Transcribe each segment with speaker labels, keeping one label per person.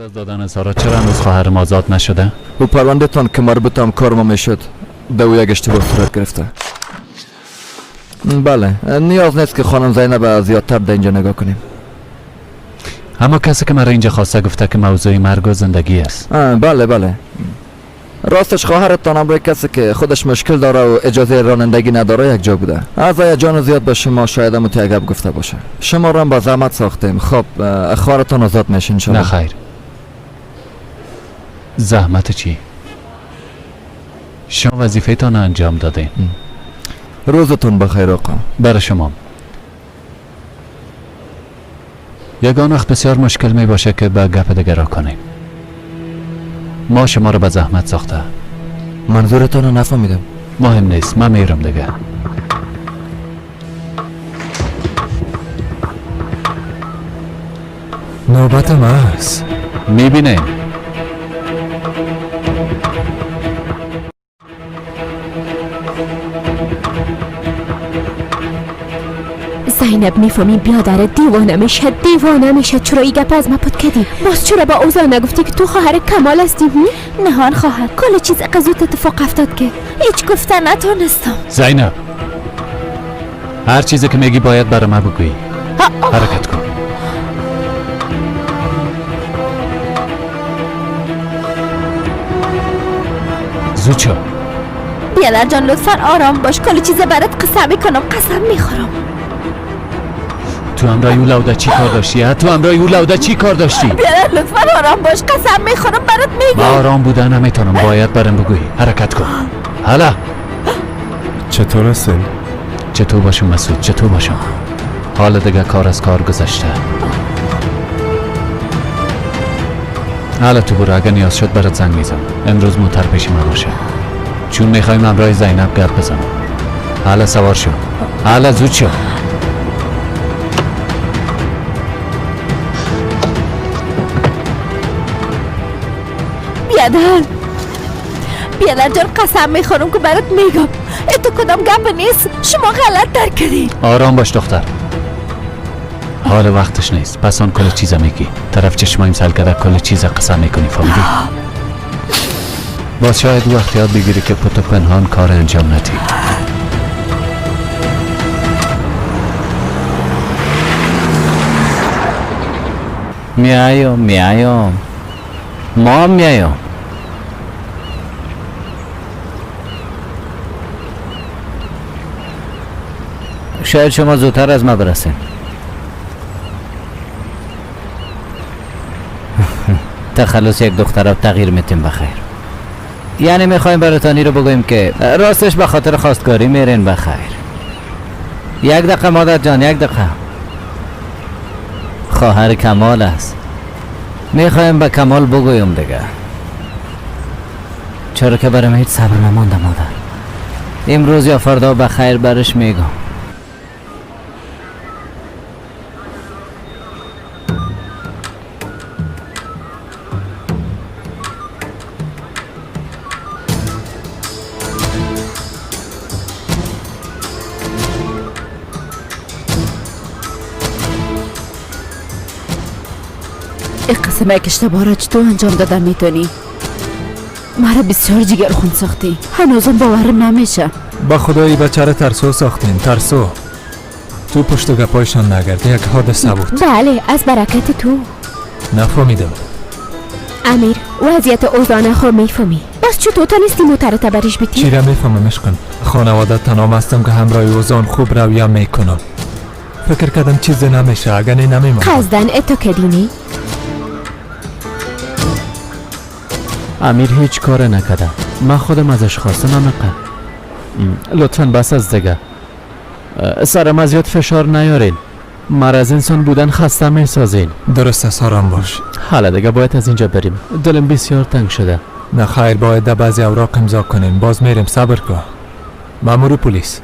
Speaker 1: بعد از دادن اظهارات چرا هنوز خواهرم آزاد نشده؟
Speaker 2: او پرونده تان که مربوط هم کار ما میشد به او یک اشتباه صورت گرفته. بله، نیاز نیست که خانم زینب زیادتر در اینجا نگاه کنیم.
Speaker 1: اما کسی که مرا اینجا خواسته گفته که موضوع مرگ و زندگی است.
Speaker 2: بله راستش خواهرتان هم روی کسی که خودش مشکل داره و اجازه رانندگی نداره یک جا بوده. از هیجان زیاد به شما شاید هم متعجب گفته باشه. شما را هم با زحمت ساختیم. خب خواهرتان آزاد میشه ان شاءالله.
Speaker 1: نه خیر. زحمت چی؟ شما وظیفه تان انجام دادین.
Speaker 2: روزتون بخیر آقا.
Speaker 1: برای شما. یگان وقت بسیار مشکل می باشه که به گپ دیگه را کنیم. ما شما رو به زحمت ساخته.
Speaker 2: منظورتان رو نفهمیدم.
Speaker 1: مهم نیست، من میرم دیگه.
Speaker 3: نوبت ما است.
Speaker 1: میبینیم.
Speaker 4: زینب میفهمی بیادره دیوانه میشه چرا ای گپ از ما پد کردی؟ باز چرا با اوزا نگفتی که تو خواهر کمال هستی؟ نهان خواهر کل چیز قضوت اتفاق افتاد که هیچ گفتن نتونستم.
Speaker 1: زینب هر چیزی که میگی باید برای ما بگویی. حرکت کن. زود شو.
Speaker 4: بیادر جان لطفا آرام باش، کل چیز برات قسم میکنم، قسم میخورم.
Speaker 1: تو همراه او لوده چی کار داشتی؟ تو همراه او لوده چی کار داشتی؟
Speaker 4: بیادر لطفا آرام باش، قسم میخورم برات میگم.
Speaker 1: آرام بودن نمیتونم، باید برم بگویی. حرکت کن. حالا
Speaker 3: چطور هستین؟
Speaker 1: چطور باشم مسعود؟ چطور باشم؟ حال دیگه کار از کار گذشته. حالا تو برو، اگه نیاز شد برات زنگ میزنم. امروز موتر پیش ما باشه چون میخوایم همراه زینب گپ بزنم. حالا سوار شو. حالا زود شو.
Speaker 4: بیادر جان قسم میخورم که برات میگم تو کدام گپ نیست، شما غلط درک کردین.
Speaker 1: آرام باش دختر، حال وقتش نیست. پس آن کل چیزا میگی، طرف چشمایم سل کرده کل چیزا قسم میکنی، فهمیدی؟ باز شاید وقت یاد بگیری که پتو پنهان کار انجام ندی. میایم ما میایم. شاید شما زودتر از ما برسین. تخلص یک دختر رو تغییر میتیم بخیر. یعنی میخوایم براتانی رو بگویم که راستش به خاطر خواستگاری میرین بخیر. یک دقیقه مادر جان، یک دقیقه. خواهر کمال است. میخوایم به کمال بگویم دیگه. چرا که برام هیچ صبر نمانده مادر. امروز یا فردا بخیر برش میگم.
Speaker 4: این قسم یک اشتباه را چطور انجام دادن میتونی؟ مرا بسیار جگر خون ساختی، هنوزم باورم نمیشه.
Speaker 3: با خدایی بچه را ترسو ساختین. ترسو تو پشت و گپایشان نگرد. یک حادثه بود.
Speaker 4: بله از برکت تو.
Speaker 3: نفهمیدم.
Speaker 4: امیر وضعیت اوزانه خو میفهمی، بس چطور تا نیستی موترت بریش بیتی؟
Speaker 3: چی را میفهمم عشقم؟ خانواده تنام هستم که همراه اوزان خوب رویه میکنم. فکر کردم چیزی نمیشه، اگه نمیمونم.
Speaker 4: قصدن اتو کدینی؟
Speaker 1: امیر هیچ کار نکرده، من خودم ازش خواستم نمیقم. لطفاً بس از دیگه. سرم از زیاد فشار نیارین. مرض انسان بودن خسته میسازین.
Speaker 3: درست است، آرام باش.
Speaker 1: حالا دیگه باید از اینجا بریم، دلم بسیار تنگ شده.
Speaker 3: نه خیر، باید در بعضی اوراق امضا کنیم. باز میریم، صبر کن. مامور پلیس،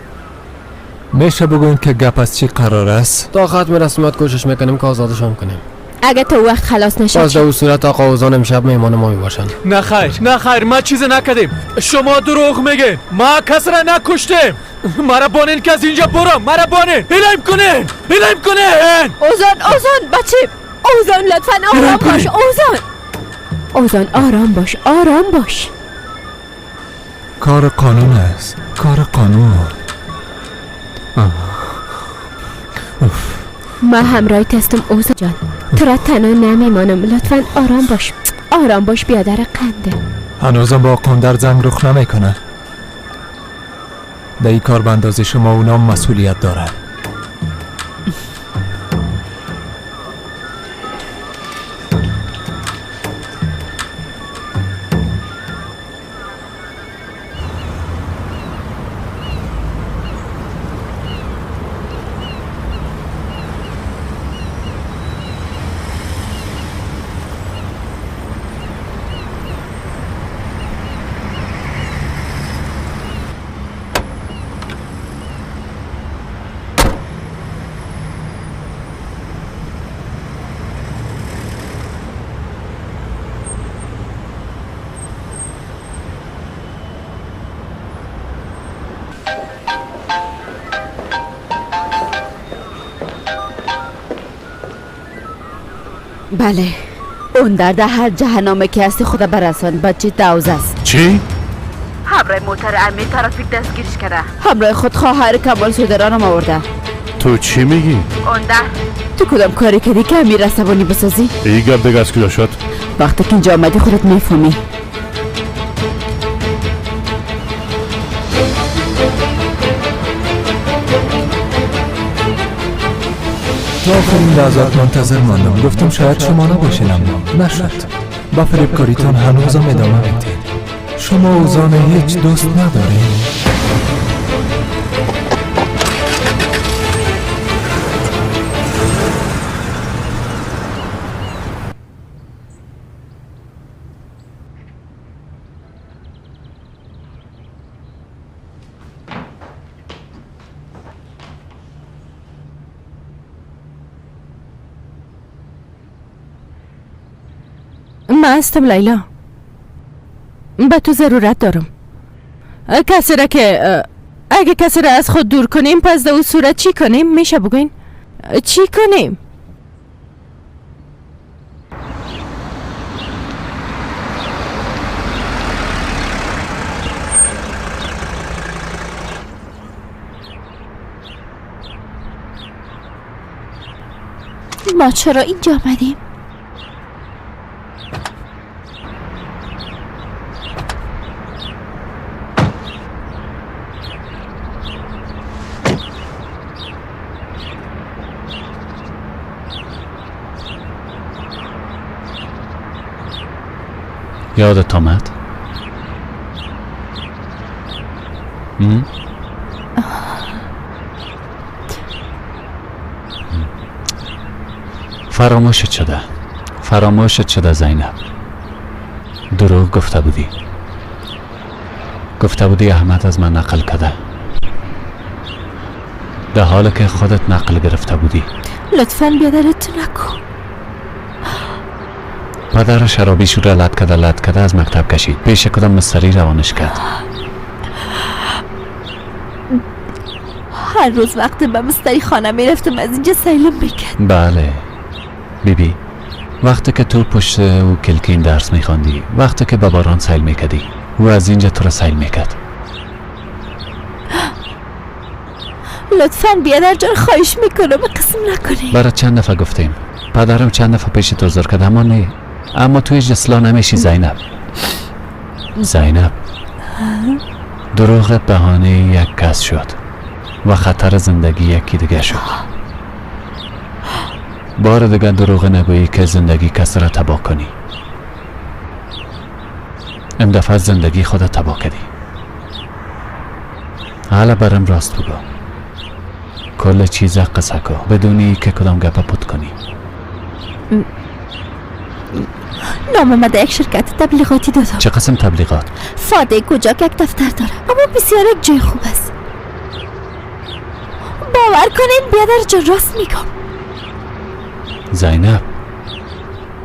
Speaker 3: میشه بگوین که گپ از چی قرار است؟
Speaker 5: تا ختم رسمیات کوشش میکنیم که آزادشان کنیم.
Speaker 4: اگه تو وقت خلاص نشد
Speaker 5: باز در صورت آقا اوزان امشب میهمان ما میباشن.
Speaker 3: نه خیر ما چیزی نکردیم. شما دروغ میگین. ما کس را نکشتیم. مرا بانین که از اینجا برم. مرا بانین. هلایم کنین.
Speaker 4: اوزان بچه، اوزان لطفاً آرام باش. اوزان اوزان آرام باش، آرام باش.
Speaker 3: کار قانون است، کار قانون.
Speaker 4: ما همراه تستم اوزان جان. تو را تنها نمیمانم، لطفا آرام باش. آرام باش بیادر قنده.
Speaker 3: هنوزم با قندر زنگ رخ نمیکنه. در این کار به اندازه شما اونام مسئولیت داره.
Speaker 6: بله، اون در هر جهنامه که هستی خدا برسان. بچه دوز است.
Speaker 7: چی؟
Speaker 6: همراه موتر امیر ترافیک دستگیرش کرده. همراه خود خواهر کمال سودرانم آورده.
Speaker 7: تو چی میگی؟
Speaker 6: اون در تو کدام کاری کردی که امیر را زبانی بسازی؟
Speaker 7: ای گپ دیگه از کجا شد؟
Speaker 6: وقتی که اینجا آمدی خودت میفهمی.
Speaker 3: تا آخرین لحظات منتظر ماندم. گفتم شاید شما نباشین، اما نشد. با فریبکاریتان هنوزم ادامه میدین. شما اوزان هیچ دوست ندارین.
Speaker 6: من هستم لیلا. به تو ضرورت دارم. کسی را که اگه کسی را از خود دور کنیم پس در اون صورت چی کنیم؟ میشه بگوین؟ چی کنیم؟
Speaker 4: ما چرا اینجا آمدیم؟
Speaker 1: یادت آمد؟ فراموشت شده زینب. دروغ گفته بودی احمد از من نقل کرده، در حالی که خودت نقل گرفته بودی.
Speaker 4: لطفاً بیادرت نکن.
Speaker 1: پدر شرابیشو را لد کرده از مکتب کشید، پیش کدام مستری روانش کرد.
Speaker 4: هر روز وقتی به مستری خانه میرفتم از اینجا سیلم میکرد.
Speaker 1: بله بیبی، وقتی که تو پشت او کلکین درس میخواندی، وقتی که به باران سیل میکردی، او از اینجا تو را سیل میکرد.
Speaker 4: لطفاً بیادر جان خواهش میکنم قسم نکنی.
Speaker 1: برای چند دفعه گفتیم، پدرم چند دفعه پیش تو زر کرد، اما نه، اما تو هیچ اصلاح نمیشی زینب. دروغت بهانه یک کس شد و خطر زندگی یکی دیگه شد. بار دیگه دروغ نگویی که زندگی کس را تباه کنی. این دفعه زندگی خودت تباه کردی. حالا برم راست بگو، کل چیز قصه کو بدونی که کدام گپا پت کنی.
Speaker 4: نام من در یک شرکت تبلیغاتی دادم.
Speaker 1: چه قسم تبلیغات؟
Speaker 4: فاده کجا که یک دفتر داره، اما بسیار یک جای خوب است. باور کنین بیادر جان راست میگم.
Speaker 1: زینب،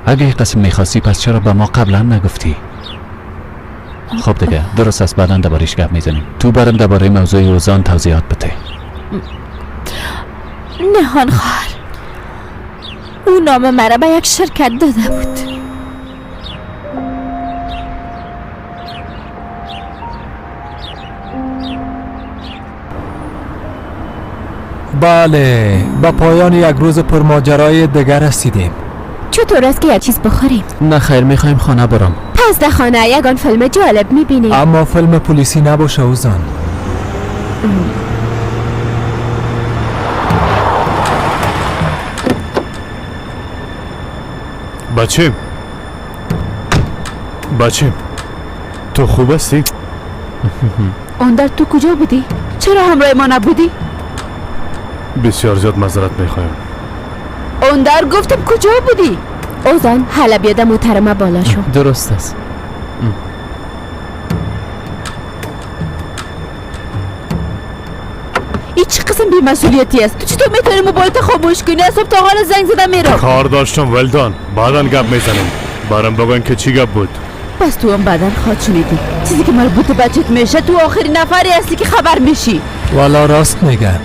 Speaker 1: اگه یک قسم میخواستی پس چرا به ما قبلا نگفتی؟ خب دیگه درست است، بعدا درباره‌اش گپ میزنیم. تو برم درباره موضوع اوزان توضیحات بده.
Speaker 4: نهان خواهر، او نام مرا به یک شرکت داده بود.
Speaker 3: بله، با پایان یک روز پرماجرای دیگر رسیدیم.
Speaker 4: چطور است که یه چیز بخوریم؟
Speaker 5: نه خیر، میخوایم خانه برم.
Speaker 4: پس در خانه یگان فیلم جالب میبینیم.
Speaker 3: اما فیلم پلیسی نباشه اوزان.
Speaker 7: بچیم تو خوب هستی؟
Speaker 4: اون در تو کجا بودی؟ چرا همراه ما نبودی؟
Speaker 7: بسیار زیاد معذرت میخوایم.
Speaker 4: اون در گفتم کجا بودی؟ اوزان حالا بیادم محترمه بالا شو.
Speaker 5: درست است.
Speaker 4: این چه قسم بی‌مسئولیتی است؟ تو چطور میتونی موبایلت خاموش کنی؟ از صبح تا حالا زنگ زدم میرم.
Speaker 7: کار داشتم ولدان، بعداً گپ میزنیم. برام بگوین که چی گپ بود.
Speaker 4: پس تو هم بعدن خواهد شنیدی. چیزی که مربوط به بچت میشه تو آخرین نفری هستی که خبر میشی.
Speaker 3: والا راست میگن.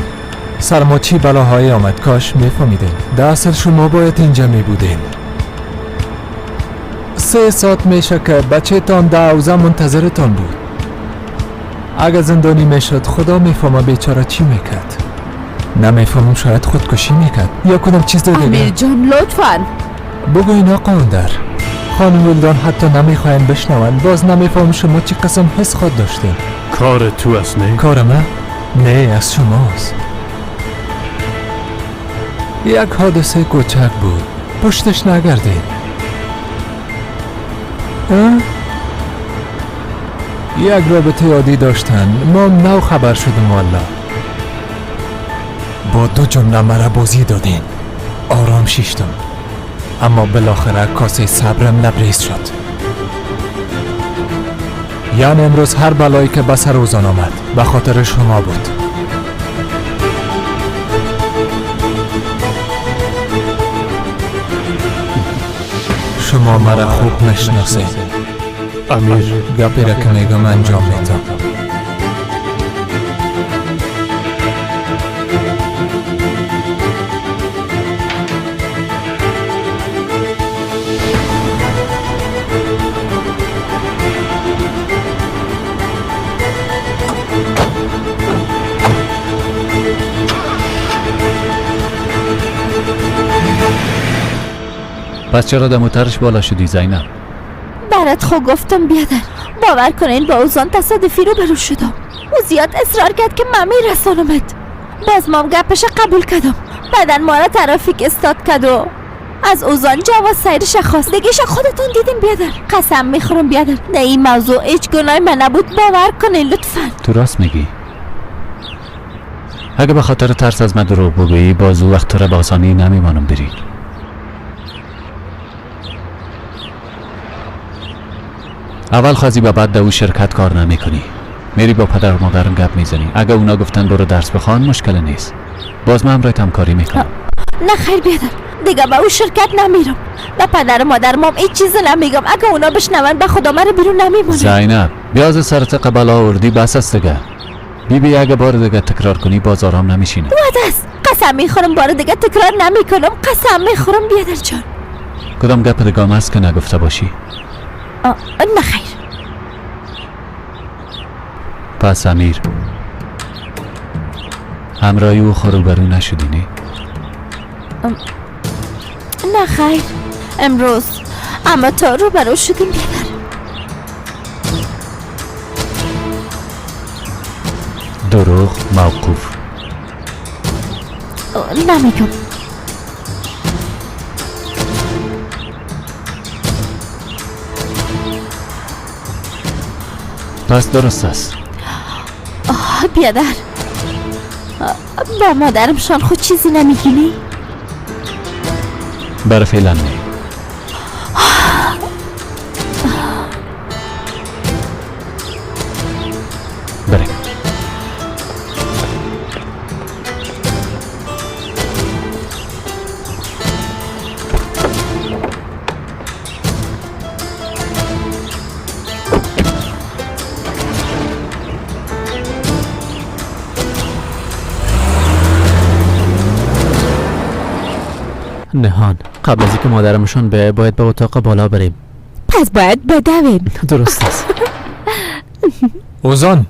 Speaker 3: سر ما چی بلاهایی آمد، کاش میفهمیدین. در اصل شما باید اینجا میبودین. 3 ساعت میشه که بچه تان در حوزه منتظرتان بود. اگه زندانی میشد خدا میفهمه بیچاره چی میکرد. نمیفهمم، شاید خودکشی میکرد یا کدام چیز دیگه.
Speaker 4: امیر جان لطفاً
Speaker 3: بگوین آقا اندر. خانم ولدان حتی نمیخواین بشنون. باز نمیفهم شما چی قسم حس خود داشتین.
Speaker 7: کار تو است نه؟
Speaker 3: کار من؟ نه، از شماست. یک حادثه کوچک بود، پشتش نگردین. یک رابطه عادی داشتن، ما نو خبر شدم والا. با 2 جمله مرا بازی دادین، آرام شیشتم. اما بالاخره کاسه صبرم لبریز شد. یعنی امروز هر بلایی که به سر اوزان آمد به خاطر شما بود. شما مرا خوب میشناسید.
Speaker 7: امیر
Speaker 3: گپی را که میگم انجام میدم.
Speaker 1: پس چرا دموترش بالا شدی زینب؟
Speaker 4: برات خو گفتم بیادر. باور کنین با اوزان تصادفی رو برو شدم. او زیاد اصرار کرد که من میرسانمت. باز مام گپش قبول کردم. بعدن ما را ترافیک استاد کرد و از اوزان جواز سیرش خواست. دیگهش خودتون دیدین بیادر. قسم میخورم بیادر نه این موضوع هیچ گناهی من نبود. باور کنین لطفاً.
Speaker 1: تو راست میگی. اگه به خاطر ترس از من دروغ بگویی باز او وقت را به آسانی نمیمانم بری. اول خواستی و بعد در او شرکت کار نمی کنی. میری با پدر و مادرم گپ میزنی. اگه اونا گفتن برو درس بخوان مشکل نیست. باز من همراهت همکاری میکنم.
Speaker 4: نه خیر بیادر. دیگه با او شرکت نمیرم. به پدر و مادرم هم هیچ چیز نمیگم. اگه اونا بشنون به خدا من بیرون نمیمونم.
Speaker 1: زینب بیاز سرت قبل آوردی بس است دیگه. بی اگه بار دیگه تکرار کنی باز آرام نمیشینه.
Speaker 4: وعده است. قسم میخورم بار دیگه تکرار نمیکنم. قسم میخورم بیادر جان.
Speaker 1: کدام گپ دیگه است که نگفته باشی؟
Speaker 4: نه خیر.
Speaker 1: پس امیر همراهی او خروبرو نشدی نه؟
Speaker 4: نه خیر. امروز اما تا رو برو شدیم بیادر.
Speaker 1: دروغ موقوف.
Speaker 4: نمیگم.
Speaker 1: پس درست است.
Speaker 4: بیادر با مادرم شان خود چیزی نمیگینی؟
Speaker 1: برای فعلا نه. بریم.
Speaker 5: نهان قبل از اینکه مادرمشون به باید به اتاق بالا بریم.
Speaker 4: پس باید بدویم.
Speaker 5: درست است.
Speaker 3: اوزان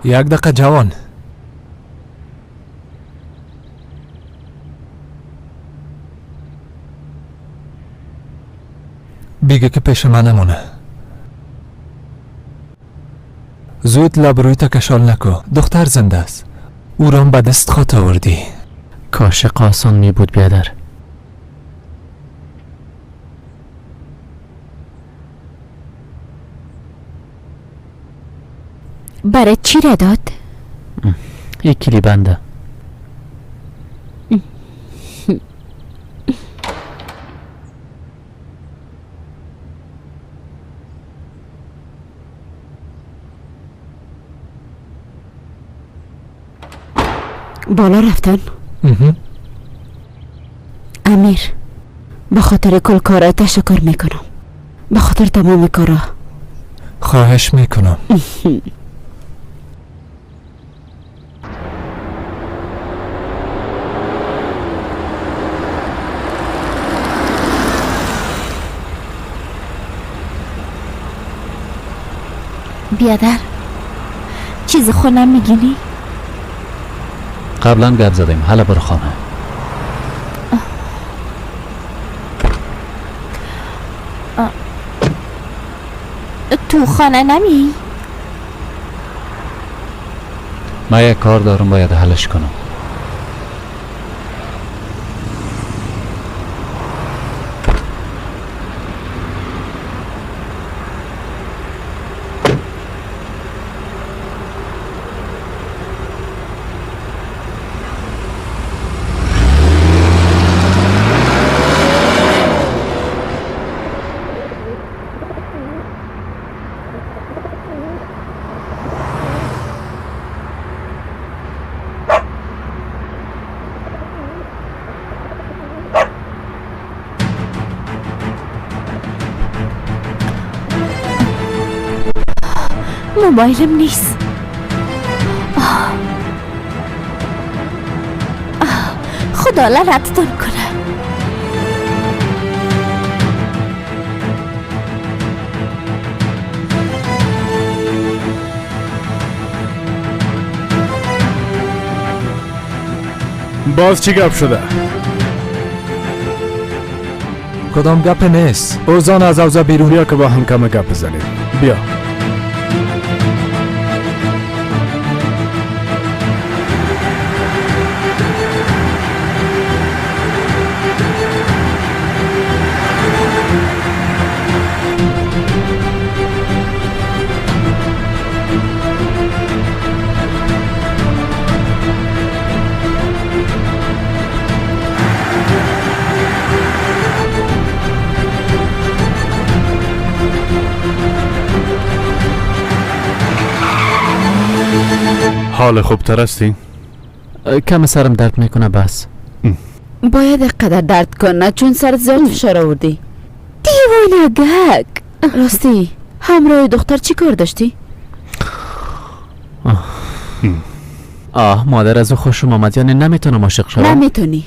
Speaker 3: یک دقیقه جوان. بیگه که پیش من نمونه. زود لب روی تا کشال نکو. دختر زنده است. او رام به دست خاط آوردی.
Speaker 5: کاش قاسان می بود بیادر.
Speaker 4: برای چی را داد؟
Speaker 5: یک کلی بنده.
Speaker 4: بالا رفتن؟ امیر، به خاطر کل کارا تشکر میکنم. به خاطر تمام کارا.
Speaker 3: خواهش میکنم.
Speaker 4: بیادر، چیز خونم میگینی؟
Speaker 1: قبلا گپ زدیم. حالا برو خانه.
Speaker 4: تو خانه نمی؟
Speaker 1: من یک کار دارم باید حلش کنم.
Speaker 4: موبایلم نیست. خدا لعنتتون کنه.
Speaker 7: باز چی گپ شده؟
Speaker 3: کدام گپ نیست. اوزان از اوضاع بیرون.
Speaker 7: بیا که با هم کم گپ بزنیم. بیا. حال خوب تر هستی؟
Speaker 5: کم سرم درد میکنه بس.
Speaker 4: باید اقدر درد کنه چون سرت زیاد فشار آوردی. دیوانگک. راستی همراه دختر چی کار داشتی؟
Speaker 5: مادر از او خوشم آمد. یعنی نمیتونم عاشق شوم؟
Speaker 4: نمیتونی.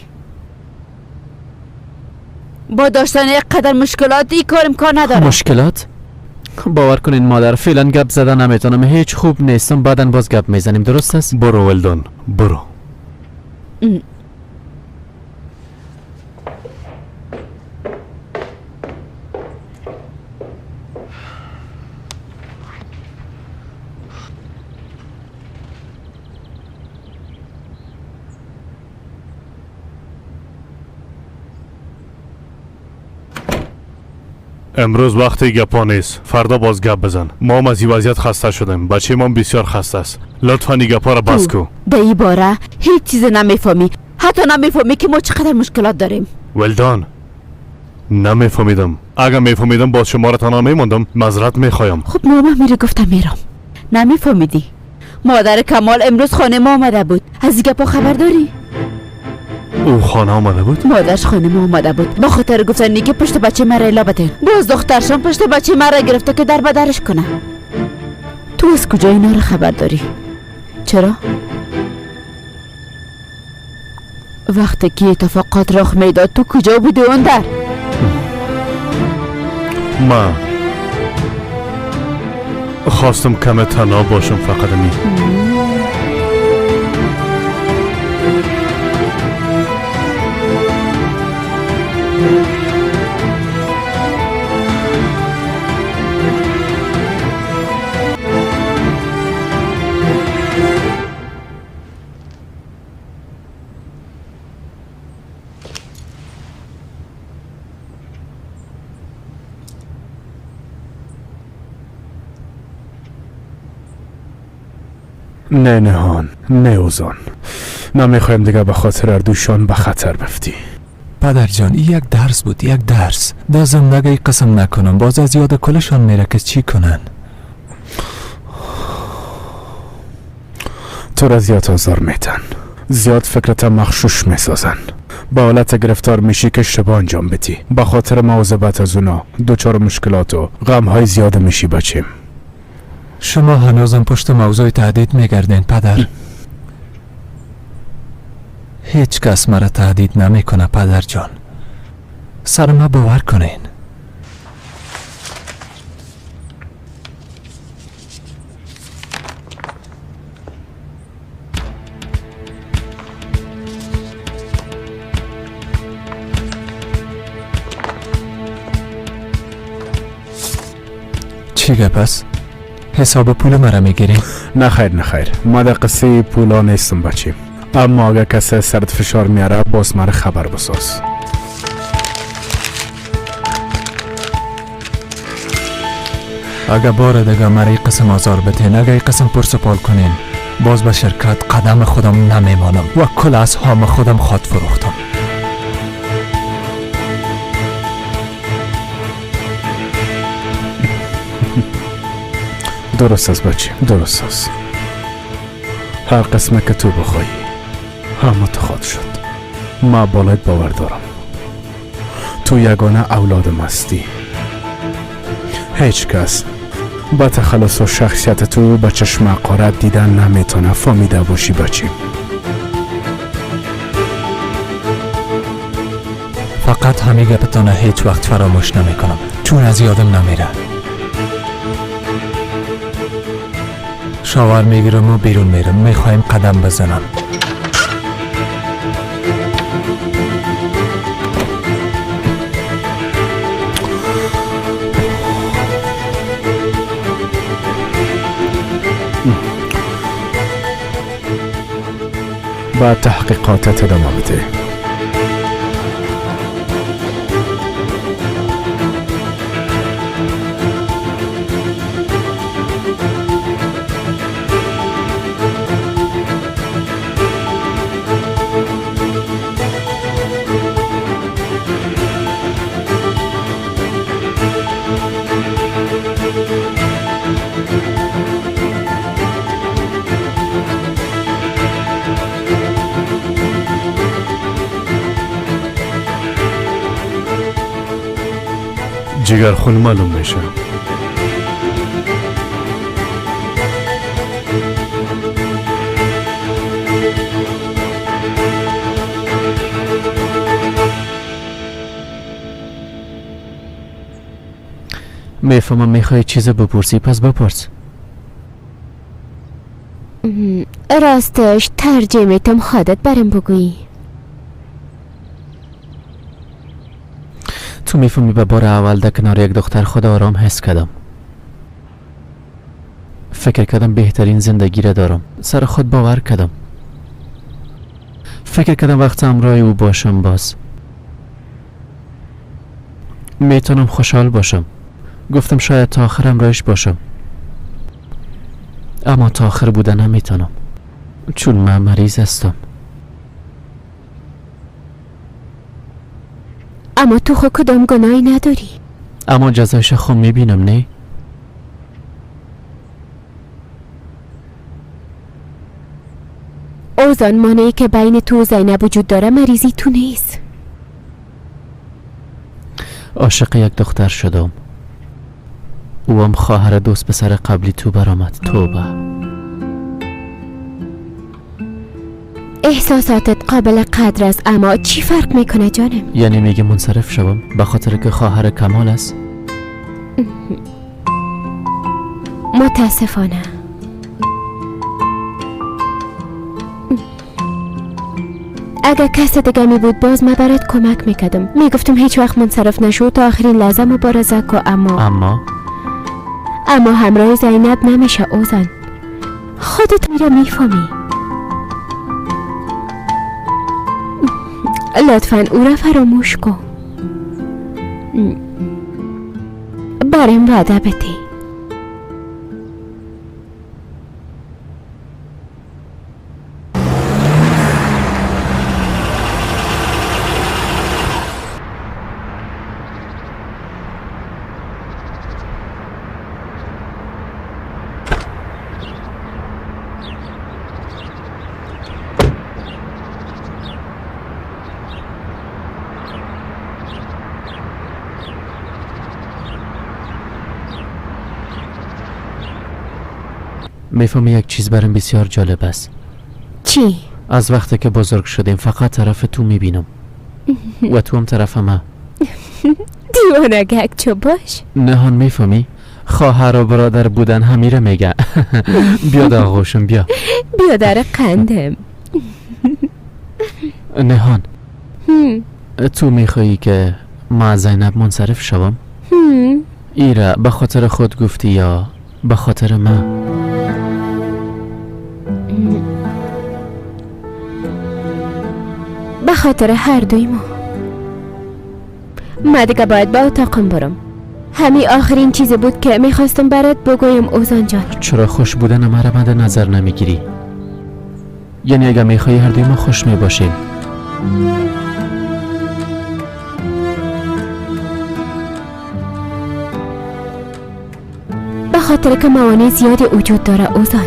Speaker 4: با داشتن اقدر مشکلات این کار امکان نداره.
Speaker 5: مشکلات؟ باور کنین مادر، فعلا گپ زدن نمیتونم. هیچ خوب نیستم. بعدن باز گپ میزنیم. درست است؟
Speaker 7: برو ولدان برو. امروز وقتی گپا نیست. فردا باز گپ بزن. ما هم از این وضعیت خسته شدیم. بچه ما بسیار خسته است. لطفا این گپا را بس کو.
Speaker 4: در این باره هیچ چیز نمیفهمی. حتی نمیفهمی که ما چقدر مشکلات داریم.
Speaker 7: ولدان نمیفهمیدم. اگه میفهمیدم باز شما را تنها میموندم. معذرت میخوایم.
Speaker 4: خب ماما میره گفتم میرم. نمیفهمیدی؟ مادر کمال امروز خانه ما آمده بود. از این گپا خبر داری؟
Speaker 7: او خانه آمده بود؟
Speaker 4: مادرش خانه ما آمده بود. با خاطر گفتنی که پشت بچه مرا الا بده. باز دخترشان پشت بچه مرا گرفته که در بدرش کنه. تو از کجا اینا رو خبر داری؟ چرا؟ وقتی که اتفاقات رخ میداد تو کجا بودی اون در؟
Speaker 7: من خواستم کم تنها باشم فقط می. نه نهان، نه اوزان. نمیخوایم دیگه به خاطر اردوشان به خطر بفتی.
Speaker 3: پدر جان این یک درس بود، یک درس. در زندگی قسم نکنم باز از یاد کلشان میره که چی کنن.
Speaker 7: تو را زیاد آزار میدن، زیاد فکرت مخشوش میسازن، با حالت گرفتار میشی که اشتباه انجام بدی. به خاطر مواظبت از اونا دوچار مشکلات و غمهای زیاد میشی بچیم.
Speaker 3: شما هنوزم پشت موضوع تهدید میگردین پدر. هیچ کس مرا تهدید نمیکنه پدر جان. سر ما باور کنین. چی گپ است؟ حساب پول مرا میگیرین؟
Speaker 7: نخیر ما در قصه پولا نیستم بچیم. اما اگه کسی سرت فشار میاره باز مرا خبر بساز.
Speaker 3: اگه بار دیگه مرا این قسم آزار بدین، اگه این قسم پرسپال کنین، باز به شرکت قدم خودم نمیمانم و کل اسهام خودم خود فروختم.
Speaker 7: درست است بچه، درست است. هر قسمه که تو بخوایی همه تو خود شد. ما بالایت باور دارم. تو یگانه اولادم هستی. هیچ کس با تخلص و شخصیت تو با چشم حقارت دیدن نمیتونه فهمیده باشی بچه.
Speaker 3: فقط همه گپتانه هیچ وقت فراموش نمیکنم چون از یادم نمیره. شاور میگیرم و بیرون میرم، میخوایم قدم بزنم.
Speaker 7: با تحقیقاتت ادامه بده. جگر خون معلوم میشه.
Speaker 5: میفهمم میخوای چیز بپرسی پس بپرس.
Speaker 4: راستش ترجمه‌تم خودت برام بگویی.
Speaker 5: تو میفهمی به بار اول در کنار یک دختر خود آرام حس کردم. فکر کردم بهترین زندگی را دارم. سر خود باور کردم. فکر کردم وقت همراه او باشم باز میتونم خوشحال باشم. گفتم شاید تا آخر همراهش باشم، اما تا آخر بودن نمیتونم چون من مریض هستم.
Speaker 4: اما تو خود کدام گناهی نداری.
Speaker 5: اما جزایش خود میبینم نه؟
Speaker 4: اوزان مانعی که بین تو و زینب وجود داره مریضی تو نیست.
Speaker 5: عاشق یک دختر شدم، او هم خواهر دوست پسر قبلی تو برآمد. توبه.
Speaker 4: احساساتت قابل قدر است، اما چی فرق میکنه جانم؟
Speaker 5: یعنی میگه منصرف شوم به خاطر که خواهر کمال است؟
Speaker 4: متاسفانه. اگر کس دیگه می بود باز من برات کمک میکردم. میگفتم هیچ وقت منصرف نشو تا آخرین لحظه مبارزه کو. اما همراه زینب نمیشه اوزان. خودت میره میفهمی. لطفاً او را فراموش کن. برام وعده بده.
Speaker 5: میفهمی یک چیز برام بسیار جالب است.
Speaker 4: چی؟
Speaker 5: از وقتی که بزرگ شدیم فقط طرف تو میبینم و تو هم طرف من.
Speaker 4: دیوانگک چو باش.
Speaker 5: نهان میفهمی؟ خواهر و برادر بودن همیره میگه. بیا داغوشم بیا.
Speaker 4: بیا در قندم.
Speaker 5: نهان تو میخوایی که ما از زینب منصرف شوم؟ ایره به خاطر خود گفتی یا به خاطر من؟
Speaker 4: به خاطر هر دوی ما دیگه باید به اتاقم برم. همین آخرین چیزی بود که میخواستم برات بگویم اوزان جان.
Speaker 5: چرا خوش بودن مرا مد نظر نمیگیری؟ یعنی اگه میخوایی هر دوی ما خوش میباشیم.
Speaker 4: به خاطر که موانع زیادی وجود داره اوزان.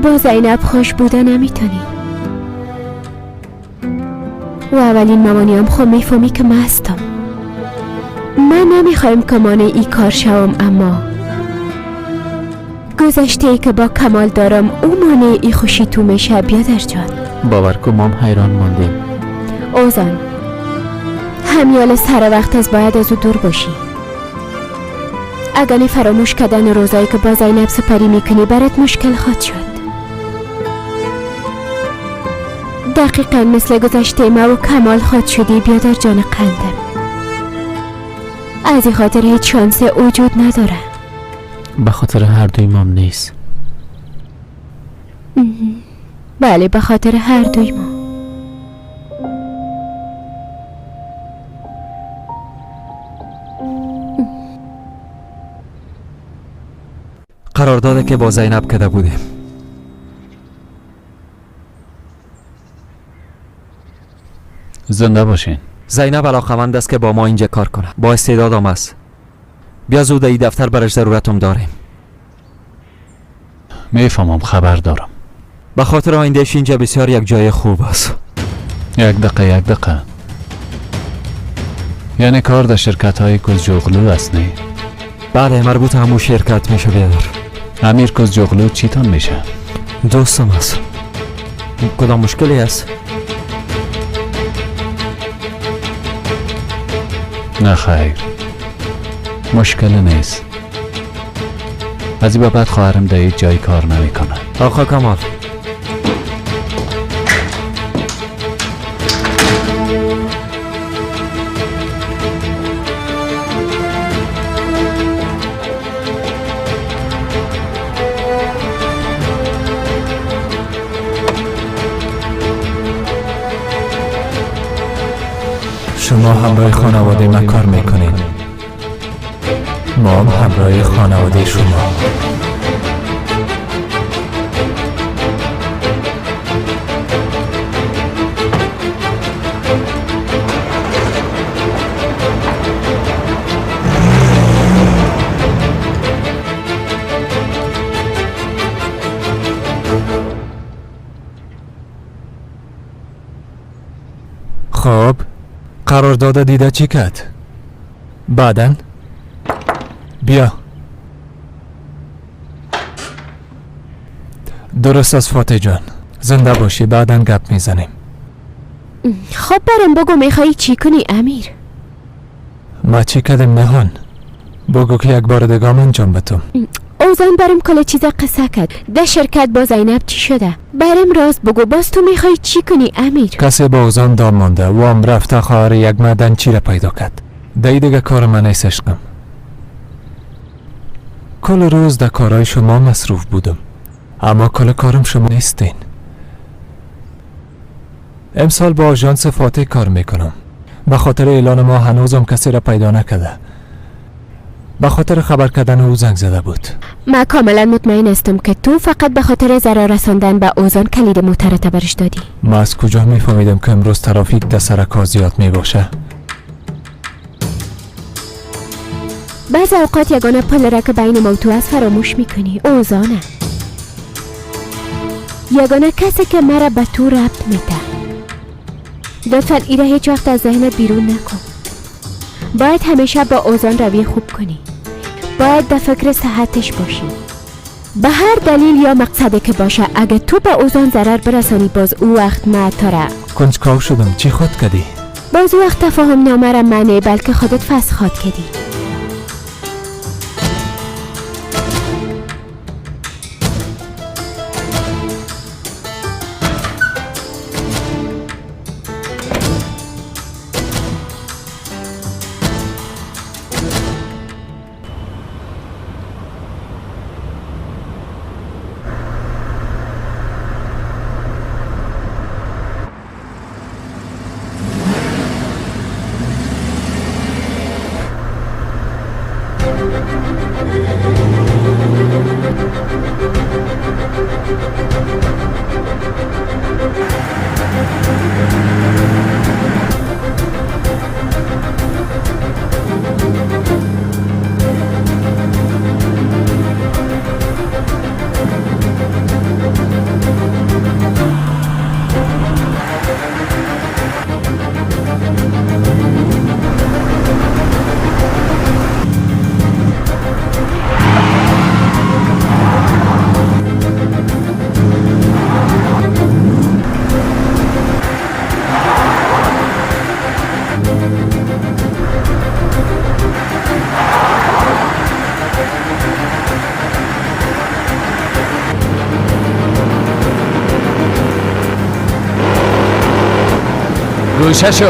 Speaker 4: با زینب خوش بودن نمیتونی و اولین موانعم خود میفهمی که مستم. من نمیخوایم که مانعی کار شوم، اما گذشته ای که با کمال دارم او مانعی خوشی تو میشه. بیادر جان
Speaker 5: باور کن ما هم حیران ماندیم.
Speaker 4: اوزان همیال سر وقت از باید از او دور باشی. اگر فراموش کردن روزایی که با زینب سپری میکنی برات مشکل خواهد شد. دقیقا مثل گذشته ما و کمال خواهد شدی بیادر جان قندم. از این خاطر هیچ شانسی وجود نداره.
Speaker 5: به خاطر هر دوی ما نیست.
Speaker 4: بله به خاطر هر دوی ما.
Speaker 2: قراردادی که با زینب کده بودیم.
Speaker 1: زنده باشین.
Speaker 2: زینب علاقمند است که با ما اینجا کار کنه. با استعدادم است. بیا زود ای دفتر برش ضرورتم داریم.
Speaker 1: میفهمم، خبر دارم.
Speaker 2: به خاطر آیندهش اینجا بسیار یک جای خوب است.
Speaker 1: یک دقیقه یعنی کار در شرکت های کزجوغلو است نه؟
Speaker 2: بله مربوط همون شرکت میشه بیادر.
Speaker 1: امیر کزجوغلو چیتان میشه؟
Speaker 2: دوستم است. کدام مشکلی است؟
Speaker 1: نه خیر، مشکل نیست. از این بعد خواهرم در هیچ جایی کار نمیکنه.
Speaker 2: آقا کمال
Speaker 3: شما همراه خانواده من کار میکنین، ما هم همراه خانواده شما. خب قرارداد دیده چی کرد؟ بعدن بیا. درست از فاتح جان، زنده باشی، بعدن گپ میزنیم.
Speaker 4: خب برم بگو میخوایی چی کنی امیر؟
Speaker 3: ما چی کردم نهان؟ بگو که یک بار دیگه انجام بتم.
Speaker 4: اوزان برم کل چیزا قصه کرد. ده شرکت با زینب چی شده؟ برم راست بگو، باز تو میخوایی چی کنی امیر؟
Speaker 3: کسی با اوزان دام مانده و هم رفته خواهر یک مردن چی را پیدا کرد. دیگه کار من نیست عشقم. کل روز در کارهای شما مصروف بودم، اما کل کارم شما نیستین. امسال با آژانس فاتح کار میکنم. به خاطر اعلان ما هنوزم کسی را پیدا نکرده. به خاطر خبر کردن او زنگ زده بود.
Speaker 4: من کاملا مطمئن هستم که تو فقط به خاطر ضرر رساندن به اوزان کلید موتر برش دادی.
Speaker 3: ما از کجا میفهمیدم که امروز ترافیک در سر کار زیاد میباشه؟
Speaker 4: بعض اوقات یگانه پل را که بین موتو از فراموش میکنی اوزانه. یگانه کسی که مرا به تو ربط میده. لطفا ایره هیچ وقت از ذهنت بیرون نکن. باید همیشه با اوزان روی خوب کنی. باید در فکر صحتش باشی. به هر دلیل یا مقصدی که باشه اگه تو به اوزان ضرر برسانی باز او وقت ما تاره.
Speaker 3: کنجکاو شدم چی خود کردی؟
Speaker 4: باز وقت تفاهم نامه را منی بلکه خودت فسخات کردی.
Speaker 1: گوشه شو.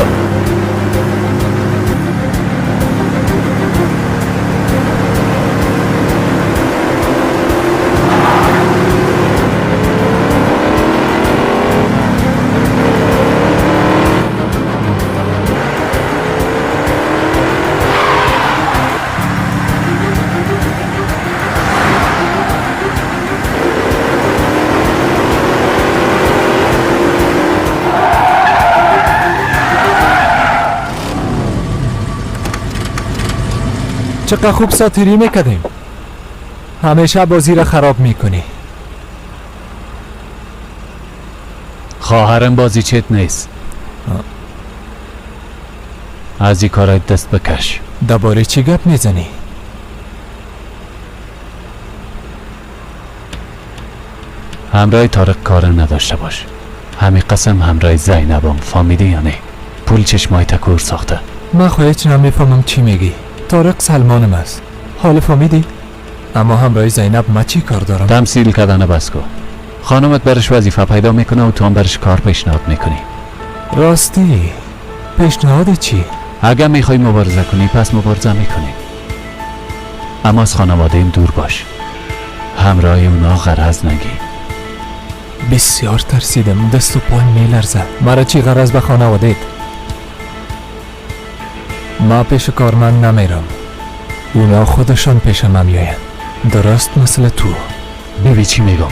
Speaker 3: چقدر خوب ساتیری میکردیم. همیشه بازی را خراب میکنی.
Speaker 1: خواهرم بازی چت نیست. از این کارای دست بکش.
Speaker 3: درباره چی گپ میزنی؟
Speaker 1: همراه طارق کار نداشته باش. همین قسم همراه زینبم. فهمیدی یا نه؟ پول چشمای تکور ساخته.
Speaker 3: من خواهیچ نمیفهمم چی میگی. طارق سلمانم است. حال فهمیدی؟ اما همراه زینب من چی کار دارم؟
Speaker 1: تمثیل کردن بس کن. خانمت برش وظیفه پیدا میکنه و تو هم برش کار پیشنهاد میکنی.
Speaker 3: راستی پیشنهاد چی؟
Speaker 1: اگر میخوای مبارزه کنی پس مبارزه میکنی، اما از خانواده ایم دور باش. همراه اونا غرض نگی.
Speaker 3: بسیار ترسیدم. دست و پای میلرزه. مرا چی غرض به خانوادهت؟ ما پیش کارمند نمیرم. اونا خودشان پیش من میاین. درست مثل تو.
Speaker 1: ببین چی میگم.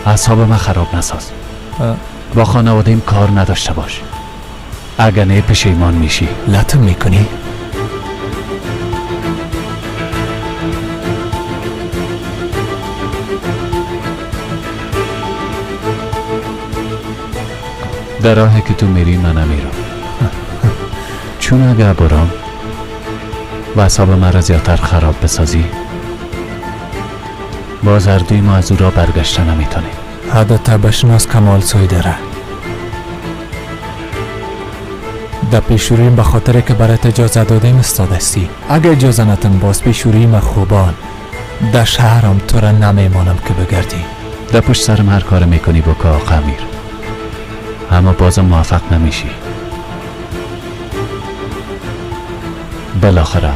Speaker 1: اعصاب من خراب نساز. با خانواده ایم کار نداشته باش. اگر نه پشیمان میشی.
Speaker 3: لطم میکنی؟
Speaker 1: در راهی که تو میری من نمیرم. چون اگر برام و اعصاب من را زیادتر خراب بسازی باز هر دوی ما از او را برگشته نمیتونیم.
Speaker 3: حدت بشناس کمال سوی داره. در پیشوریم به خاطر که برات اجازه دادیم استادستی. اگه اجازه نتن باز پیشوریم خوبان در شهرم تو را نمیمانم که بگردی.
Speaker 1: در پشت سرم هر کار میکنی بکا آقا امیر، اما بازم موفق نمیشی. بالاخره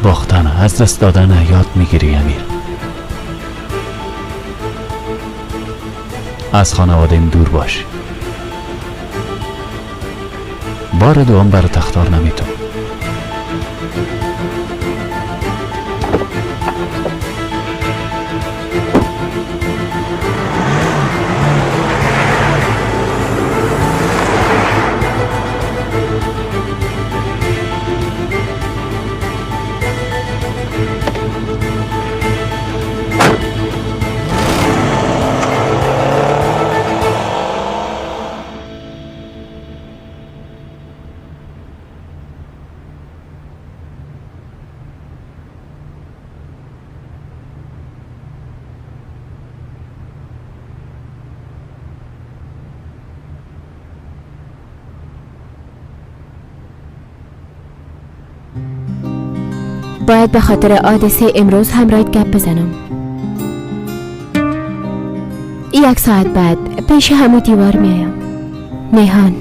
Speaker 1: باختنه از دست دادن یاد میگیری امیر. از خانواده‌ام دور باش. بار دوم برای تختار نمیتون.
Speaker 4: شاید به خاطر حادثه امروز همراهت گپ بزنم. 1 ساعت بعد پیش همون دیوار میایم. نیهان.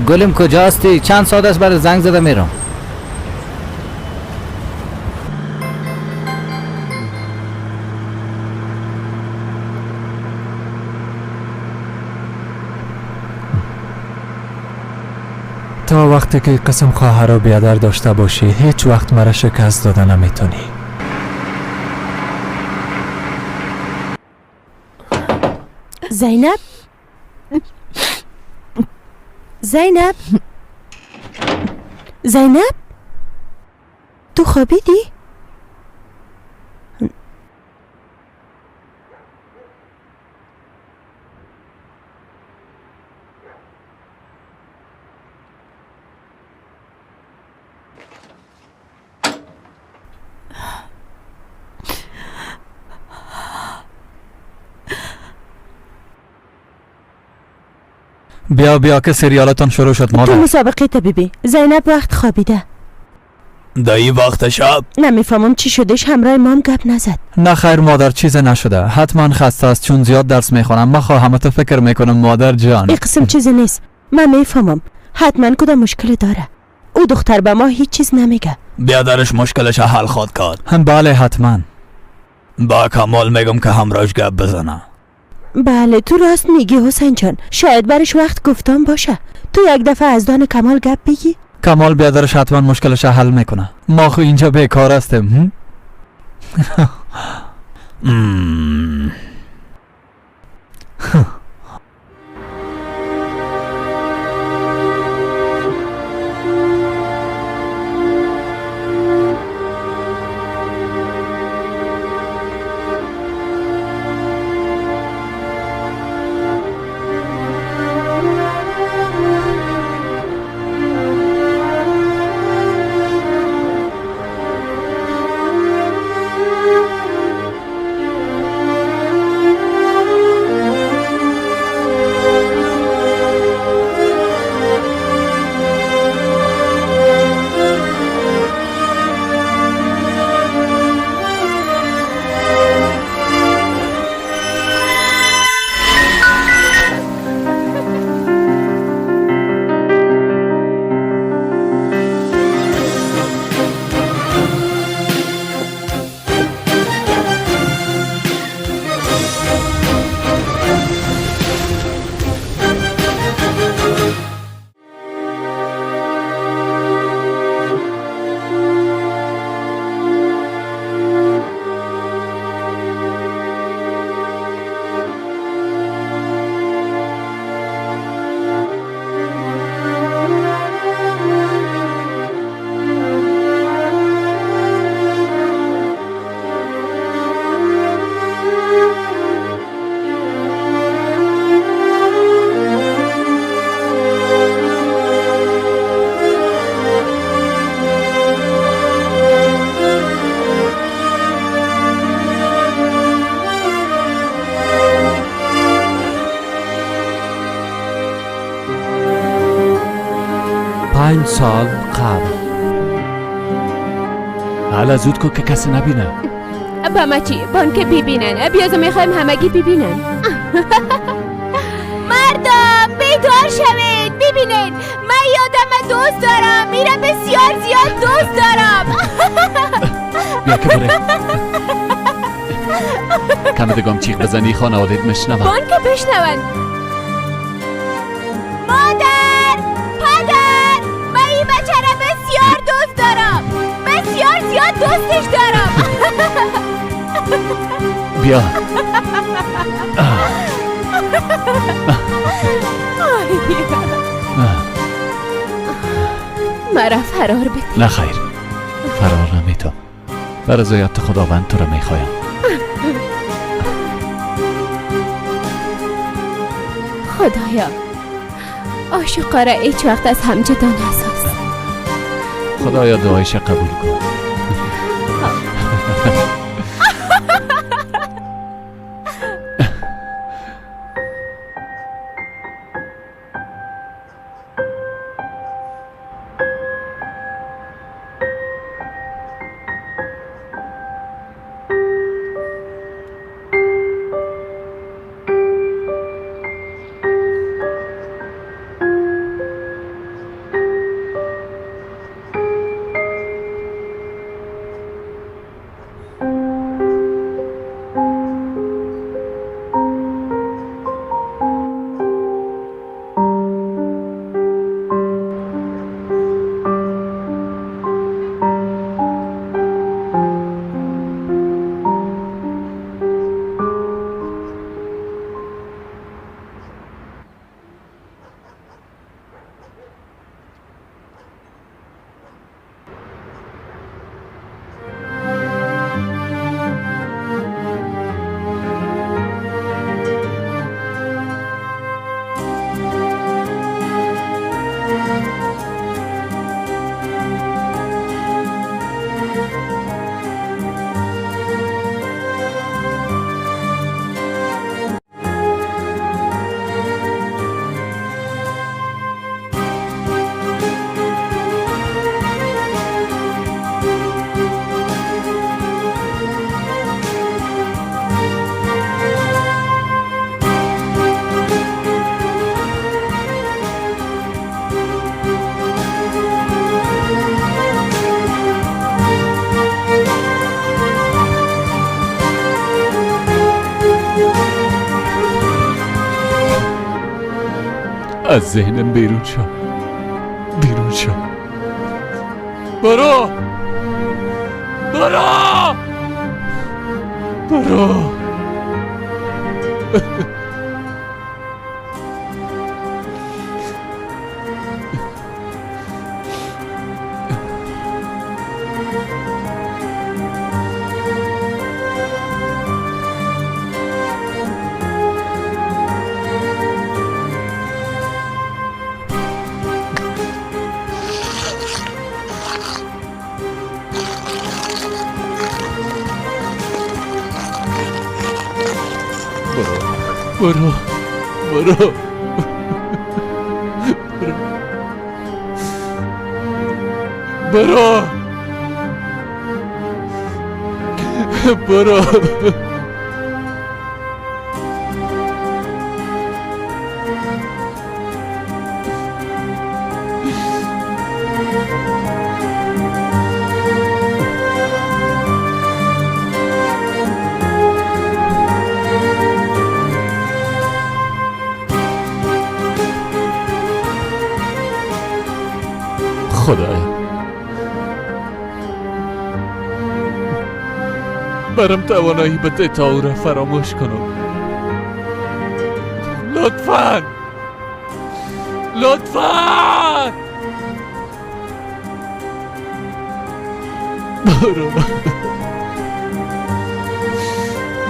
Speaker 1: گلم کجاستی؟ چند ساعت است برای زنگ زده میرم.
Speaker 3: تا وقتی که قسم خواهر و بیادر داشته باشی هیچ وقت مرا شکست داده نمیتونی.
Speaker 6: زینب؟ زینب؟ زینب؟ تو خوابیدی؟
Speaker 3: بیا که سریالتان شروع شد
Speaker 6: تو
Speaker 3: مادر.
Speaker 6: مسابقه طبیبی. زینب وقت خوابیده.
Speaker 7: دایی وقت شب
Speaker 6: نمیفهمم چی شدش. همراه مام گپ نزد.
Speaker 3: نه خیر مادر، چیز نشده. حتما خسته است چون زیاد درس میخونم. من خواهم تو فکر میکنم مادر جان.
Speaker 6: این قسم چیزی نیست. من میفهمم حتما کدام مشکل داره. او دختر به ما هیچ چیز نمیگه.
Speaker 7: بیادرش مشکلش حل خود کرد.
Speaker 3: هم بله حتما.
Speaker 7: با کمال میگم که همراهش گپ بزنه.
Speaker 6: بله تو راست میگی حسین جان. شاید برش وقت گفتم باشه. تو یک دفعه از دان کمال گپ بگی.
Speaker 3: کمال بیادرش حتما مشکلش حل میکنه. ما خو اینجا بیکار هستیم.
Speaker 5: سال قبل. حالا زود کن که کسی نبینه.
Speaker 4: با ما چی؟ بان که ببینن بیازو میخوایم همگی ببینن. مردم بیدار شوید ببینید، من یادم دوست دارم، میرم بسیار زیاد دوست دارم.
Speaker 5: بیا که بره. کم دگام چیخ بزنی خانوادت مشنون.
Speaker 4: بان که بشنون. مادر، پدر، من این بچه را بسیار دوست دارم، بسیار زیاد دوستش دارم.
Speaker 5: بیا.
Speaker 4: مرا فرار بده.
Speaker 5: نه خیر، فرار نمیتم. بر رضایت خداوند تو را میخوایم.
Speaker 4: خدایا عاشقا را هیچ وقت از هم جدا نساز.
Speaker 5: خدایا دعایش قبول کن. از ذهنم بیرون شو، بیرون شو. برو برو برو. برو برو برو برو برو. خدایا برم توانایی بده تا او را فراموش کنم. لطفاً لطفاً برو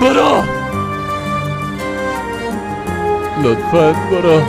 Speaker 5: برو لطفاً برو.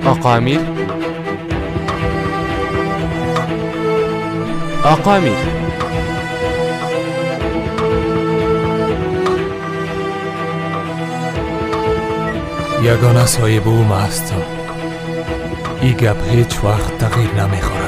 Speaker 8: آقا امیر؟ آقا امیر؟
Speaker 3: یگانه صاحب او ما هستم. این گپ هیچ وقت تغییر نمیخوره.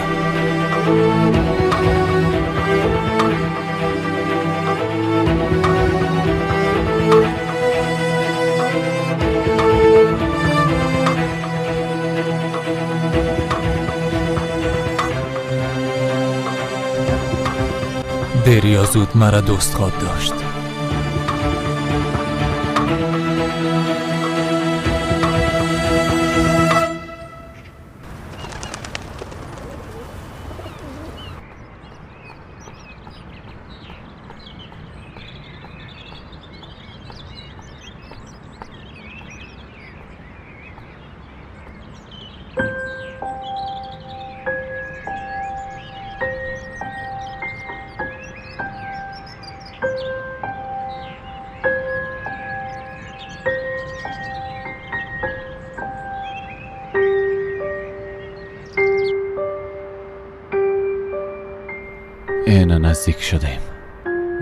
Speaker 3: دیر یا زود مرا دوست خواهد داشت.
Speaker 1: اینا نزدیک شدیم.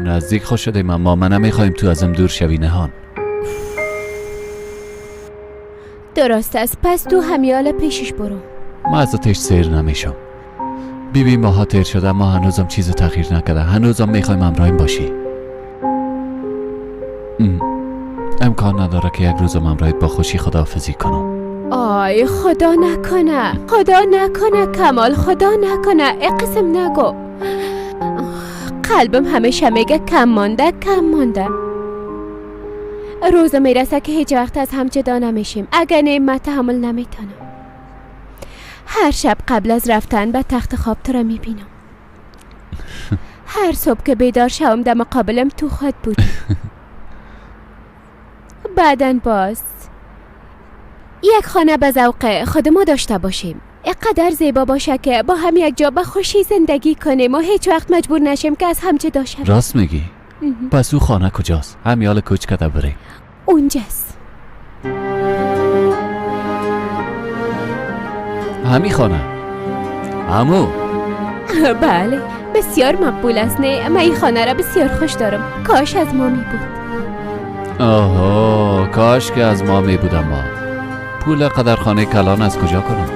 Speaker 1: نزدیک خوش شدیم، اما ما نمیخوایم تو ازم دور شوی نهان.
Speaker 4: درست است، پس تو همیال پیشش برو.
Speaker 1: ما از آتش سیر نمیشم. بیبی ماها تیر شده، اما هنوزم چیز تغییر نکرده. هنوزم میخوایم همراهیم باشی. امکان نداره که یک روزم همراهیت با خوشی خداحافظی کنم.
Speaker 4: آی خدا نکنه، خدا نکنه کمال، خدا نکنه. ای قسم نگو. قلبم همیشه میگه کم مانده کم مانده. روز میرسه که هیچ وقت از هم جدا نمیشیم. اگر نه من تحمل نمیتونم. هر شب قبل از رفتن به تخت خواب تو را میبینم. هر صبح که بیدار شوم در مقابلم تو خود بود. بعدن باز یک خانه به ذوق خود ما داشته باشیم. اینقدر زیبا باشه که با هم یک جا به خوشی زندگی کنیم و هیچ وقت مجبور نشیم که از هم جدا شویم.
Speaker 1: راست میگی؟ پس او خانه کجاست؟ همیال کوچکده بریم.
Speaker 4: اونجاست.
Speaker 1: همی خانه؟ همو؟
Speaker 4: بله، بسیار مقبول است. نه، من این خانه را بسیار خوش دارم. کاش از ما می بود.
Speaker 1: آها، کاش که از ما می بود. اما پول قدر خانه کلان از کجا کنم؟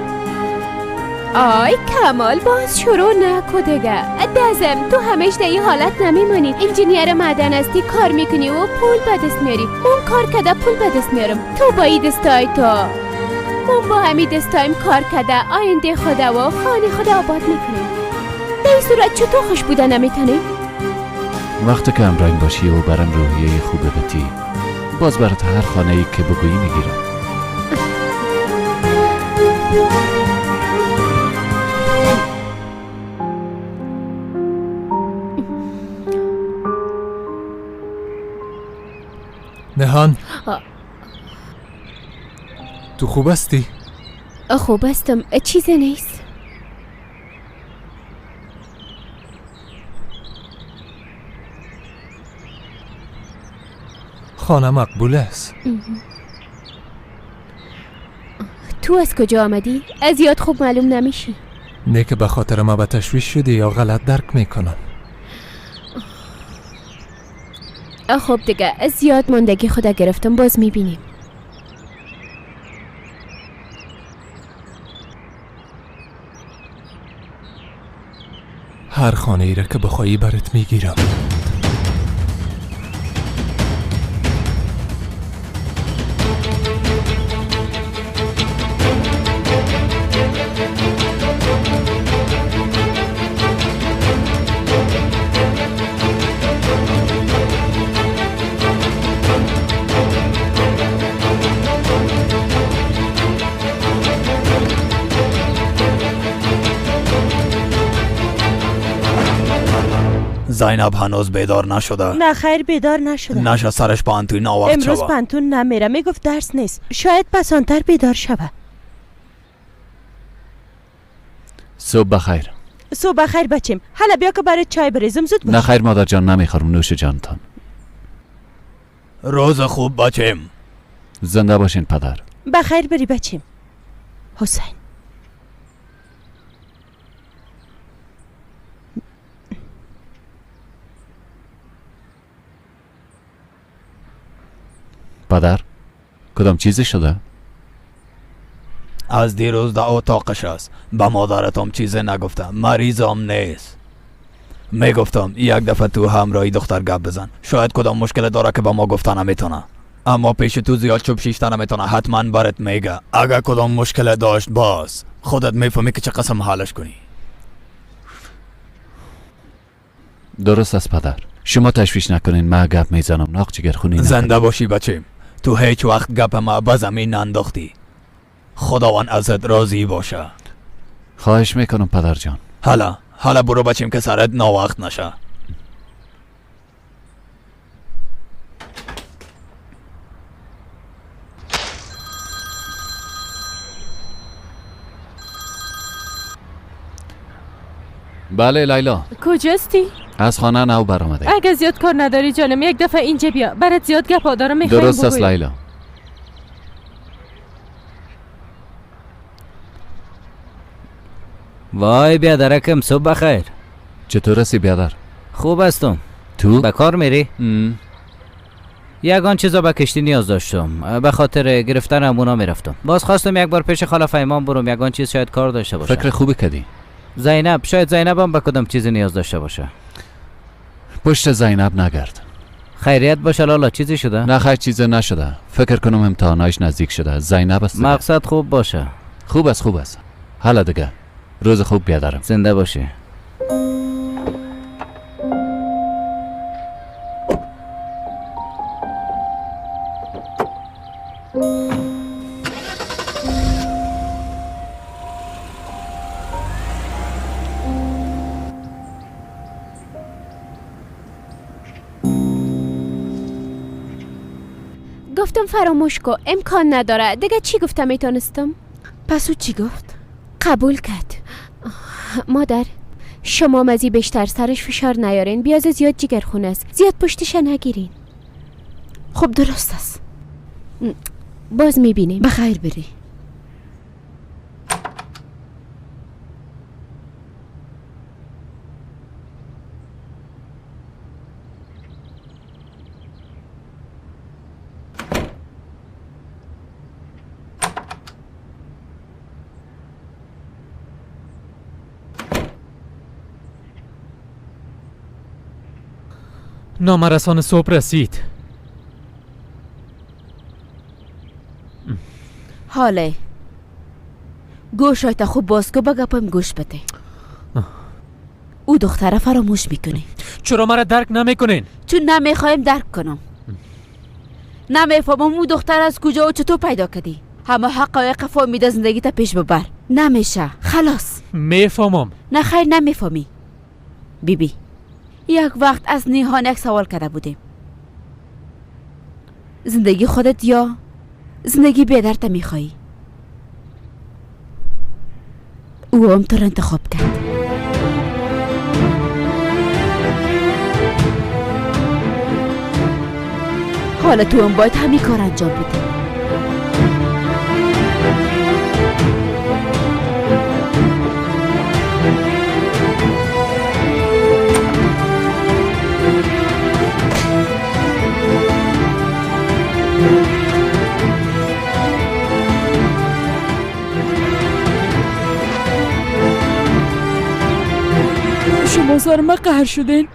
Speaker 4: آی کمال، باز شروع نکو دیگه. دزم تو همیشه در این حالت نمیمانی. انجینیر معدن هستی، کار میکنی و پول به دست میاری. من کار کرده پول به دست میارم. تو با این دستای تو، من با همین دستایم کار کرده آینده خدا و خانه خدا آباد میکنیم. در این صورت چطور خوش بودن نمیتونی؟
Speaker 1: وقتی که همراهیم باشی و برم روحیه خوبه بتی، باز برات هر خانه ای که بگویی میگیرم.
Speaker 3: نهان، تو خوب هستی؟
Speaker 4: خوب هستم، چیزی نیست.
Speaker 3: خانه مقبول است.
Speaker 4: تو از کجا آمدی؟ از یاد خوب معلوم نمیشی.
Speaker 3: نه که به خاطر ما به تشویش شدی یا غلط درک میکنم.
Speaker 4: خب دیگه، از یاد ماندگی خدا گرفتم، باز میبینیم.
Speaker 3: هر خانه ای را که بخوایی برات میگیرم.
Speaker 9: زینب هنوز بیدار نشده.
Speaker 6: نه خیر بیدار نشده.
Speaker 9: نشه سرش پانتوی ناوقت
Speaker 6: امروز
Speaker 9: شوه.
Speaker 6: پانتون نمیره، میگفت درس نیست. شاید پسانتر بیدار شوه.
Speaker 1: صبح بخیر.
Speaker 6: صبح بخیر بچیم. حالا بیا که برای چای بریزم، زود باش.
Speaker 1: نه خیر مادر جان، نمیخورم، نوش جانتان.
Speaker 9: روز خوب بچیم.
Speaker 1: زنده باشین پدر.
Speaker 6: بخیر بری بچیم. حسین
Speaker 1: پدر کدام چیزی شده؟
Speaker 9: از دیروز در اتاقش است. به مادرتم چیزی نگفتم، مریضم نیست. میگفتم یک دفعه تو همراهی دختر گپ بزن، شاید کدام مشکل داره که با ما گفتن نمیتونه. اما پیش تو زیاد چوب شیشته نمیتونه، حتما برات میگه. اگر کدام مشکل داشت باز خودت میفهمی که چه قسم حالش کنی.
Speaker 1: درست است پدر، شما تشویش نکنین، من گپ میزنم، ناق جگر خونی نکنین.
Speaker 9: زنده باشی بچیم. تو هیچ وقت گپ ما به زمین ننداختی. خداوند ازت راضی باشه.
Speaker 1: خواهش میکنم پدر جان.
Speaker 9: حالا برو بچیم که سرت ناوقت نشه.
Speaker 1: بله لیلا،
Speaker 6: کجاستی؟
Speaker 1: از خانه نو برآمده.
Speaker 6: اگه زیاد کار نداری جانم، یک دفعه اینجا بیا، برات زیاد گپا دارم میخوایم.
Speaker 1: درست است لیلا.
Speaker 10: وای بیادرکم، صبح بخیر.
Speaker 1: چطور هستی بیادر؟
Speaker 10: خوب هستم.
Speaker 1: تو؟
Speaker 10: به کار میری؟ یگان چیزا به کشتی نیاز داشتم، به خاطر گرفتن امونا میرفتم. باز خواستم یک بار پیش خاله فهیمان برم، یگان چیز شاید کار داشته باشه.
Speaker 1: فکر خوبی کردی.
Speaker 10: زینب، شاید زینب هم به کدام چیزی نیاز داشته باشه.
Speaker 1: پشت زینب نگرد.
Speaker 10: خیریت باشه لالا، چیزی شده؟
Speaker 1: نه خیر چیزی نشده. فکر کنم امتحانایش نزدیک شده. زینب است.
Speaker 10: مقصد خوب باشه.
Speaker 1: خوب است. حالا دیگه روز خوب بیادرم.
Speaker 10: زنده باشی.
Speaker 4: گفتم فراموش کو، امکان نداره. دیگه چی گفتم میتونستم؟
Speaker 6: پس او چی گفت؟
Speaker 4: قبول کرد. مادر، شما مزی بیشتر سرش فشار نیارین، بیاز زیاد جگرخونه است، زیاد پشتش نگیرین.
Speaker 6: خب درست است.
Speaker 4: باز میبینیم.
Speaker 6: بخیر بری.
Speaker 5: نامرسان صبح رسید.
Speaker 6: حاله گوشایت خوب باز که بگپم گوش بده. او دختره فراموش میکنی.
Speaker 5: چرا مرا درک نمیکنین؟
Speaker 6: چون نمیخوایم درک کنم. نمیفهمم او دختر از کجا و چطور پیدا کردی. همه حقایق فهمیده زندگی تا پیش ببر. نمیشه، خلاص.
Speaker 5: میفهمم.
Speaker 6: نه خیر نمیفهمی. بیبی یک وقت از نیهان یک سوال کرده بودیم. زندگی خودت یا زندگی بیدرت میخوایی؟ او هم تو رو انتخاب کرد. حالا تو هم باید همین کار انجام بدی.
Speaker 11: شما سر من قهر شدین؟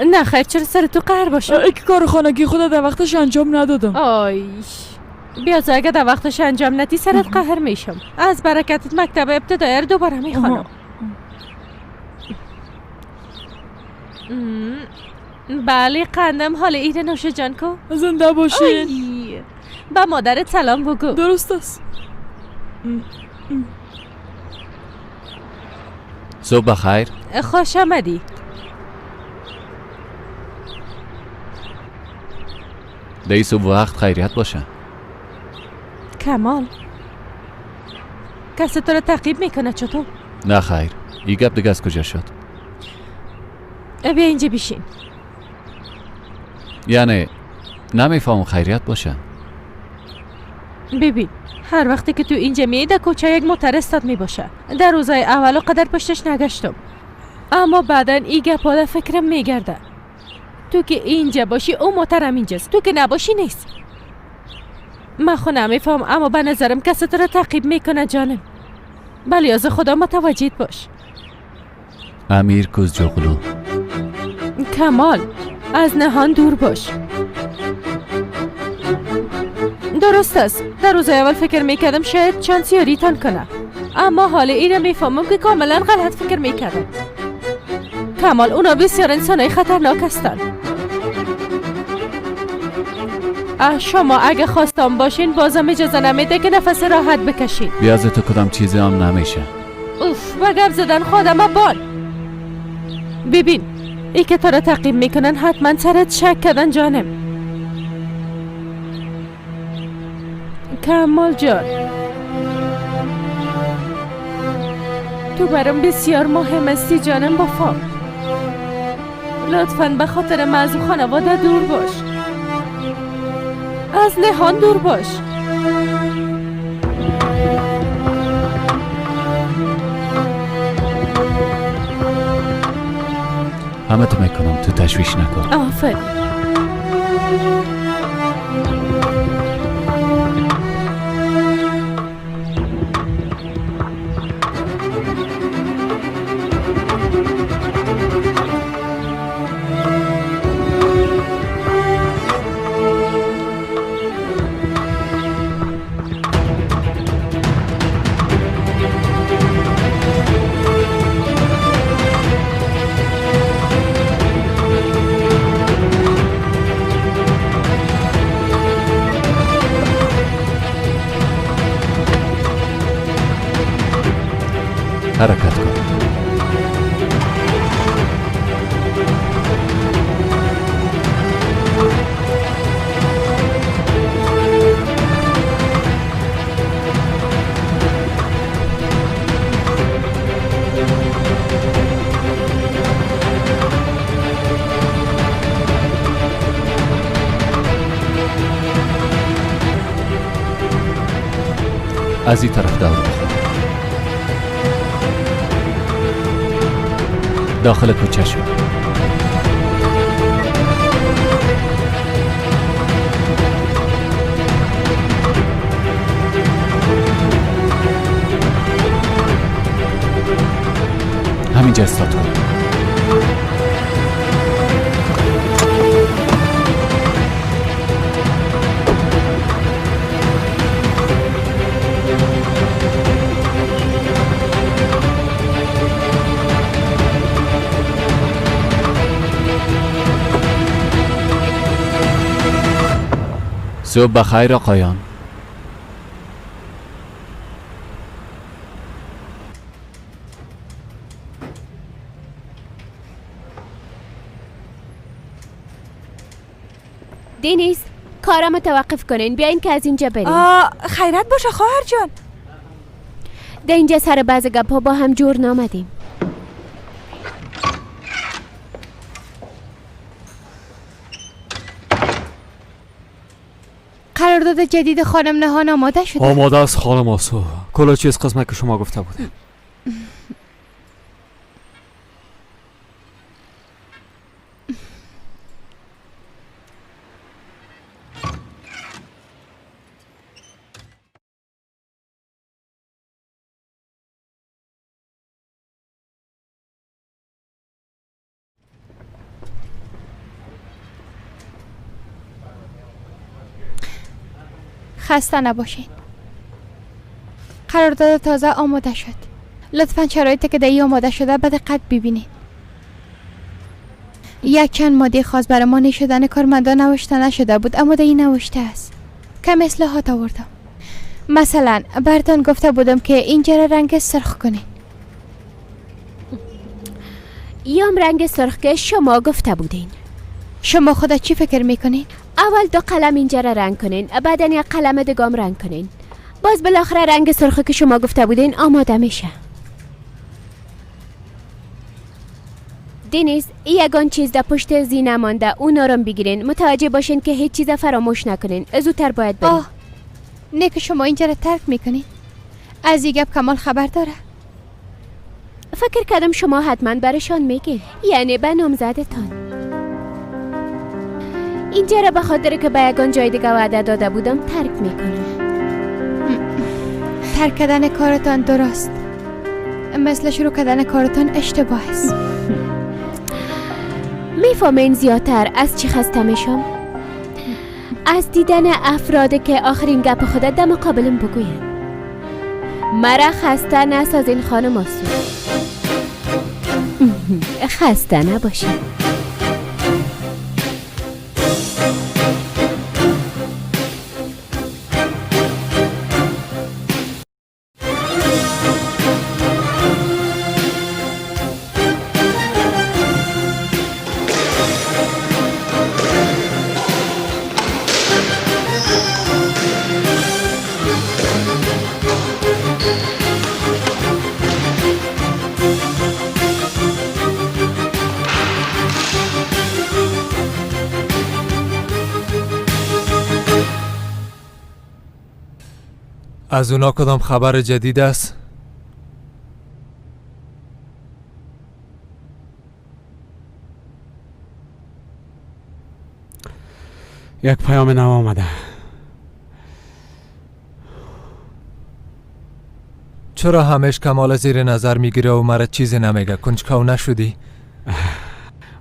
Speaker 6: نه خیر، چرا سر تو قهر باشه؟
Speaker 11: که کار خانگی خدا در وقتش انجام ندادم.
Speaker 6: آی بیا اگه در وقتش انجام ندی سرت قهر میشم. از برکتت مکتب ابتدایی رو دوباره میخوانم. بله قندم. حال عید نوش جان کو؟
Speaker 11: زنده باشین.
Speaker 6: با مادرت سلام بگو.
Speaker 11: درست است.
Speaker 10: صبح بخیر.
Speaker 6: خوش آمدی.
Speaker 10: دی صبح وقت خیریت باشه.
Speaker 6: کمال کسی تو رو تعقیب میکنه چطور؟
Speaker 10: نه خیر، این گپ دیگه از کجا شد؟
Speaker 6: بیا اینجا بشین.
Speaker 10: یعنی نمیفهم خیریت باشه.
Speaker 6: ببین هر وقتی که تو اینجا میای در کوچه یک موتر استاد میباشه. در روزای اولو قدر پشتش نگشتم، اما بعدا این گپا در فکرم میگرده. تو که اینجا باشی اون موترم اینجاست، تو که نباشی نیست. من خود نمیفهم، اما به نظرم کسی تو رو تعقیب میکنه جانم. بلی از خدا متوجه باش.
Speaker 10: امیر کوز جغلو.
Speaker 6: کمال از نهان دور باش. درست است، در روز اول فکر میکردم شاید چانسی ریتان کنه، اما حال این میفهمم که کاملا غلط فکر میکردم. کمال اونا بسیار انسانای خطرناک هستن. شما اگه خواستم باشین بازم اجازه نمیده که نفس راحت بکشین.
Speaker 10: بیازه تو کدام چیزی هم نمیشه.
Speaker 6: اوف و گپ زدن خودم بان. ببین ای که تو را تعقیب میکنن حتما سرت شک کردن جانم. کمال جان تو برام بسیار مهم هستی جانم. بفهم لطفاً به خاطر من و خانواده دور باش. از نهان دور باش.
Speaker 10: همه تو میکنم، تو تشویش نکن.
Speaker 6: آفرین.
Speaker 10: حرکت کن. از این طرف دور بخور. داخل کوچه شو. همینجا استاد کن. صبح بخیر آقایان.
Speaker 4: دینیز کارم توقف کنین، بیاین که از اینجا بریم.
Speaker 12: خیرت باشه خواهر جان.
Speaker 4: در اینجا سر بعض گپا با هم جور نامدیم. قرارداد جدید خانم نهان آماده شده؟
Speaker 8: آماده است خانم آسو. کلا چیز قسمت که شما گفته بودیم.
Speaker 4: خسته نباشین. قرارداد تازه آماده شد. لطفاً شرایطی که دهی آماده شده به دقت ببینید. یک چند ماده خاص برای مانع شدن کارمندان نوشته نشده بود، اما دهی نوشته است. کم اصلاحات آوردم. مثلا براتون گفته بودم که اینجا را رنگ سرخ کنین.
Speaker 13: یام رنگ سرخ که شما گفته بودین.
Speaker 4: شما خودت چی فکر میکنین؟
Speaker 13: اول 2 قلم اینجا را رنگ کنین، بعدن 1 قلم دیگام رنگ کنین. باز بالاخره رنگ سرخی که شما گفته بودین آماده میشه. دینیز، یگان چیز در پشت زینه مانده، اون رو بگیرین. متوجه باشین که هیچ چیز فراموش نکنین. زودتر باید برین.
Speaker 4: نه که شما اینجا را ترک میکنین. از این گپ کمال خبر داره؟
Speaker 13: فکر کردم شما حتما برشان میگین، یعنی به نامزدتان. اینجا را به خاطر که به یگان جای دیگه وعده داده بودم ترک میکنم.
Speaker 4: ترک کردن کارتان درست، مثل شروع کردن کارتان اشتباه است.
Speaker 13: میفهمین زیادتر از چی خسته میشم؟ از دیدن افرادی که آخرین گپ خودت در مقابلم بگوین. مرا خسته نسازین خانم آسو. خسته نباشین.
Speaker 3: از اونا کدام خبر جدید است؟
Speaker 7: یک پیام نو آمده.
Speaker 3: چرا همش کمال زیر نظر میگیره و مرا چیزی نمیگه؟ کنجکاو نشدی؟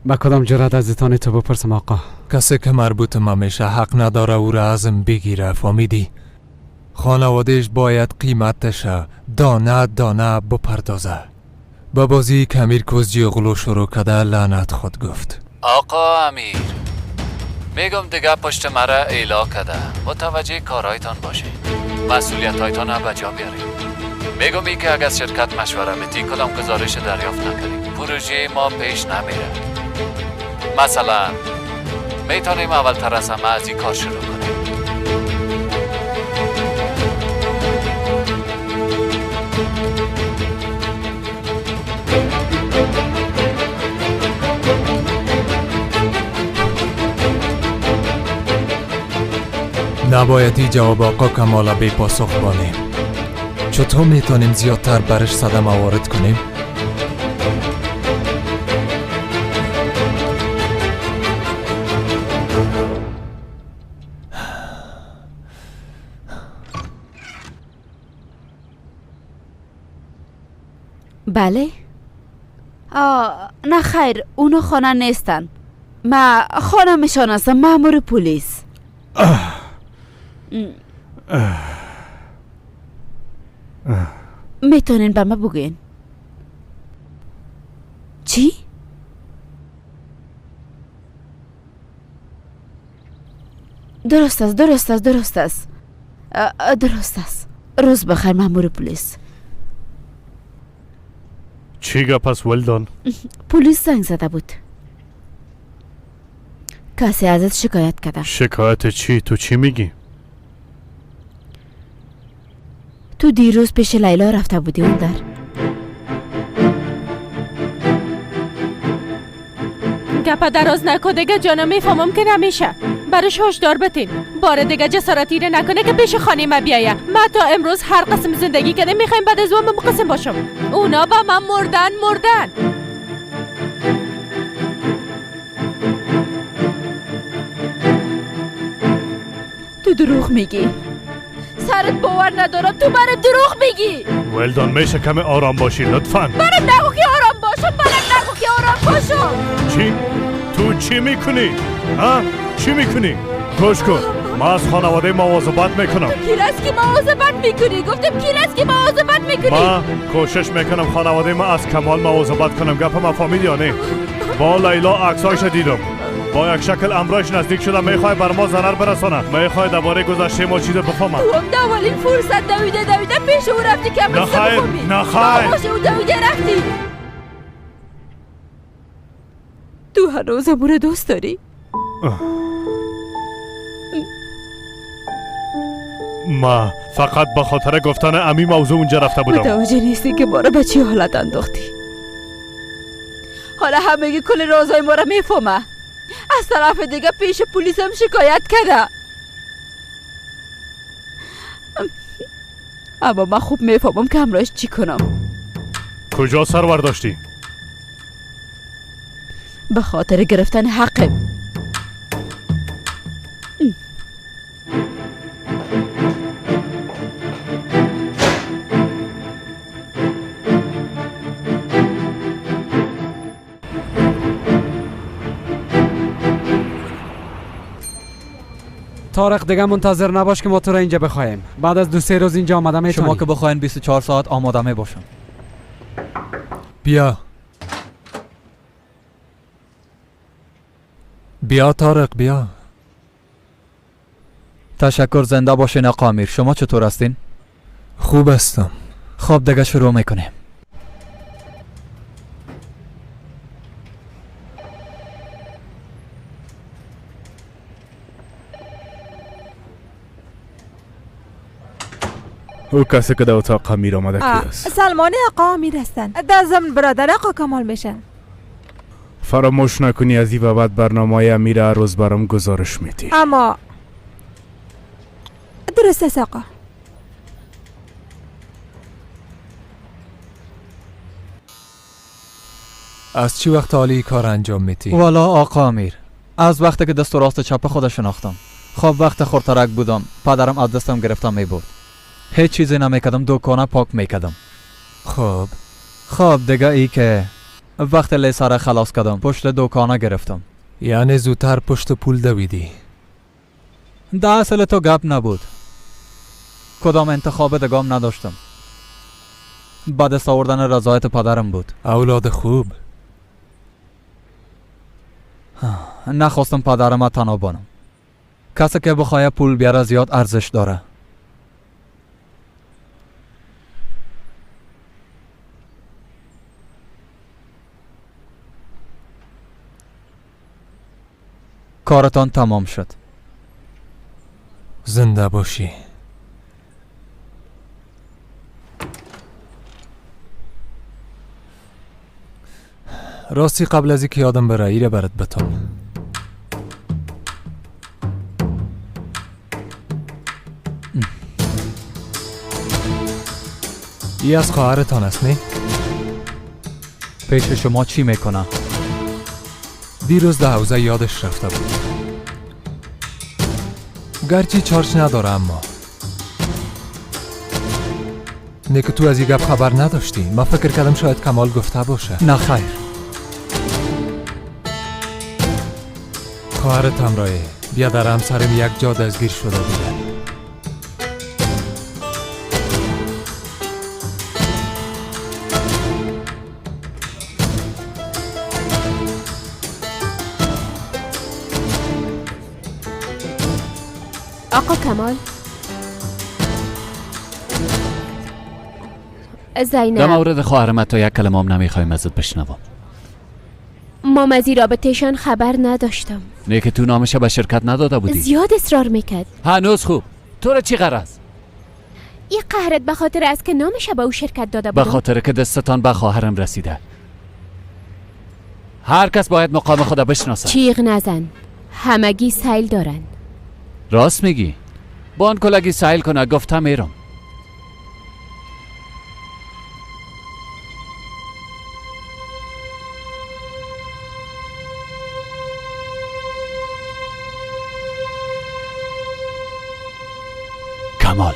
Speaker 7: با کدام جرأت از تانی تو بپرسم آقا؟
Speaker 3: کسی که مربوط میشه حق نداره او را ازم بگیره، فهمیدی؟ خانوادهش باید قیمتش دانه دانه بپردازه. با بازی که امیر کوزجی غلو شروع کده لعنت خود گفت.
Speaker 1: آقا امیر، میگم دیگه پشت مرا ایلا کده، متوجه کارهایتان باشید، مسئولیت هایتان را به جا بیارید. میگم ای که اگر از شرکت مشوره میتی کدام گزارش دریافت نکنید، پروژه ما پیش نمیره. مثلا میتونیم اول تر از همه از این کار شروع کنیم.
Speaker 3: نبایدی جواب آقا کمالا بی پاسخ بانیم. چطور میتونیم زیادتر برش صدمه وارد کنیم؟
Speaker 12: بله؟ نه خیر، اونا خانه نیستن. ما خانه میشناسم، مأمور پلیس. میتونین به ما بگین؟ چی؟ درست است، درست است، درست است. درست است. روز بخیر مأمور پلیس.
Speaker 7: چی گپ است ولدان؟
Speaker 12: پلیس زنگ زده بود. کسی ازت شکایت کرده.
Speaker 7: شکایت چی؟ تو چی میگی؟
Speaker 12: تو دیروز پیش لیلا رفته بودی اون در.
Speaker 6: گپا دراز نکن دیگه جانم، میفهمم که نمیشه. برش هشدار بتین بار دیگه جسارتی رو نکنه که پیش خانه ما بیایه. ما تا امروز هر قسم زندگی کردیم، میخوایم بعد از اون مقسم باشم. اونا با من مردن.
Speaker 12: تو دروغ میگی. سرت باور ندارم، تو برای دروغ میگی.
Speaker 7: ولدان میشه کمی آرام باشی لطفاً.
Speaker 12: برای نگو که آرام باشم، برای نگو که آرام باشم.
Speaker 7: چی؟ تو چی میکنی؟ ها؟ چی میکنی؟ گوش کن.
Speaker 14: ما از خانواده مواظبت میکنم.
Speaker 12: کی است که مواظبت میکنی؟ گفتم کی است که مواظبت میکنی؟
Speaker 14: ما کوشش میکنم خانواده ما از کمال مواظبت کنم. گپ ما فهمیدی یا نه؟ با لیلا عکسایش دیدم. با یک شکل امرایش نزدیک شدم. میخوای بر ما ضرر برسانه. میخوای درباره گذشته ما چیز بفهمم.
Speaker 12: تو هم اولین فرصت دویده پیش او رفتی که
Speaker 14: نه خیر، نه خیر.
Speaker 12: باشه او دویده رفتی. تو هنوز امور دوست داری؟
Speaker 14: ما فقط به خاطر گفتن امی موضوع اونجا رفته بودم.
Speaker 12: متوجه نیستی که ما را به چی حالت انداختی؟ حالا همه کل رازای ما را میفهمه. از طرف دیگه پیش پلیس هم شکایت کرده. اما من خوب میفهمم که همراهش چی کنم.
Speaker 14: کجا سرور داشتی؟
Speaker 12: به خاطر گرفتن حقم.
Speaker 8: طارق دیگه منتظر نباش که ما تو را اینجا بخوایم. بعد از 2-3 روز اینجا آماده میتونی.
Speaker 9: شما که بخواین 24 ساعت آماده می باشم.
Speaker 3: بیا طارق بیا.
Speaker 9: تشکر. زنده باشین آقا امیر. شما چطور هستین؟
Speaker 3: خوب هستم.
Speaker 9: خب دیگه شروع میکنیم.
Speaker 7: او کسی که در اتاق امیر آمده کی است؟
Speaker 6: سلمان آقا امیر هستن. در ضمن برادر آقا کمال میشن.
Speaker 7: فراموش نکنی از این و بعد برنامه امیر هر روز برام گزارش میدی.
Speaker 6: اما درست است آقا.
Speaker 3: از چی وقت حالی کار انجام میدی؟
Speaker 9: والا آقا امیر، از وقتی که دست و راست چپ خود شناختم. خب وقت خورترک بودم پدرم از دستم گرفته میبرد. هیچ چیزی نمیکردم. دکانه پاک میکردم. خب دیگه ای که وقت لیساره خلاص کردم پشت دکانه گرفتم.
Speaker 3: یعنی زودتر پشت پول دویدی؟
Speaker 9: ده اصل تو گپ نبود. کدام انتخاب دگام نداشتم. بعد دست آوردن رضایت پدرم بود.
Speaker 3: اولاد خوب.
Speaker 9: نخواستم پدرم تنها بانم. کسی که بخواه پول بیاره زیاد ارزش داره. کارتان تمام شد.
Speaker 3: زنده باشی. راستی قبل از اینکه یادم بره ایره برات بتام. ای از خواهرتان است نه؟
Speaker 9: پیش شما چی میکنه؟
Speaker 3: دیروز در حوزه یادش رفته بود. گرچه چارچ نداره اما نه که تو از این گپ خبر نداشتی. من فکر کردم شاید کمال گفته باشه.
Speaker 9: نه خیر.
Speaker 3: خواهرت همراهی بیا در همسرم یک جا دستگیر شده بوده.
Speaker 13: آقا کمال، زینب،
Speaker 1: در مورد خواهرم تا یک کلمه هم نمیخوایم ازت بشنوم.
Speaker 13: ما از این رابطهشان خبر نداشتم.
Speaker 1: نه که تو نامش به شرکت نداده بودی.
Speaker 13: زیاد اصرار میکرد.
Speaker 1: هنوز خوب. تو را چی غرض؟
Speaker 13: این قهرت به خاطر است که نامش به او شرکت داده بودم.
Speaker 1: به خاطر که دستتان به خواهرم رسیده. هر کس باید مقام خدا بشناسه.
Speaker 13: چیغ نزن. همگی سیل دارن.
Speaker 1: راست میگی. با آن کلگی سیل کنه گفتم میرم. کمال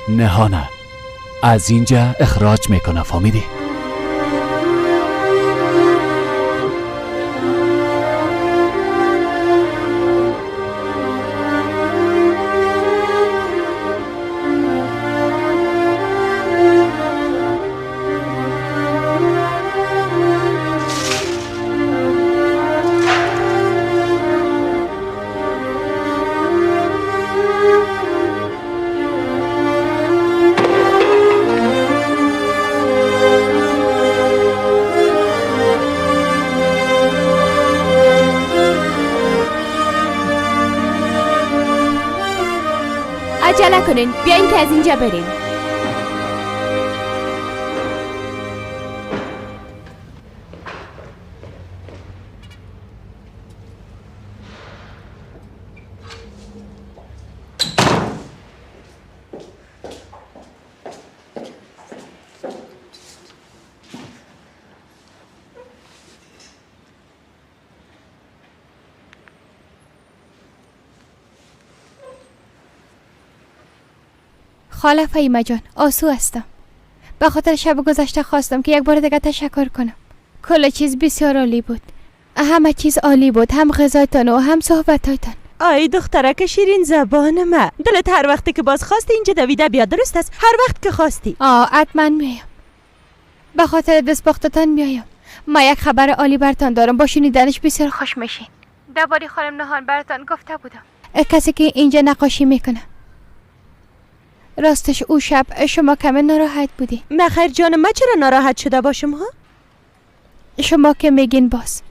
Speaker 1: نهانه از اینجا اخراج میکنه. فهمیدی؟
Speaker 13: نکنین، بیاین که از اینجا بریم. خاله فهیمه جان، آسو هستم. به خاطر شب گذشته خواستم که یک بار دیگه تشکر کنم. کل چیز بسیار عالی بود. همه چیز عالی بود، هم غذایتان و هم صحبتایتان.
Speaker 6: آی دخترک شیرین زبان ما، دلت هر وقتی که باز خواستی اینجا دویده بیا، درست است؟ هر وقت که خواستی.
Speaker 13: حتما میایم. به خاطر دستپختتان میایم. ما یک خبر عالی برتان دارم، با شنیدنش بسیار خوش میشین. درباره خانم نهان برتان گفته بودم. کسی که اینجا نقاشی میکنه. راستش او شب شما کمی ناراحت بودی.
Speaker 6: نخیر جان، ما چرا ناراحت شده باشم ها؟
Speaker 13: شما که میگین باز.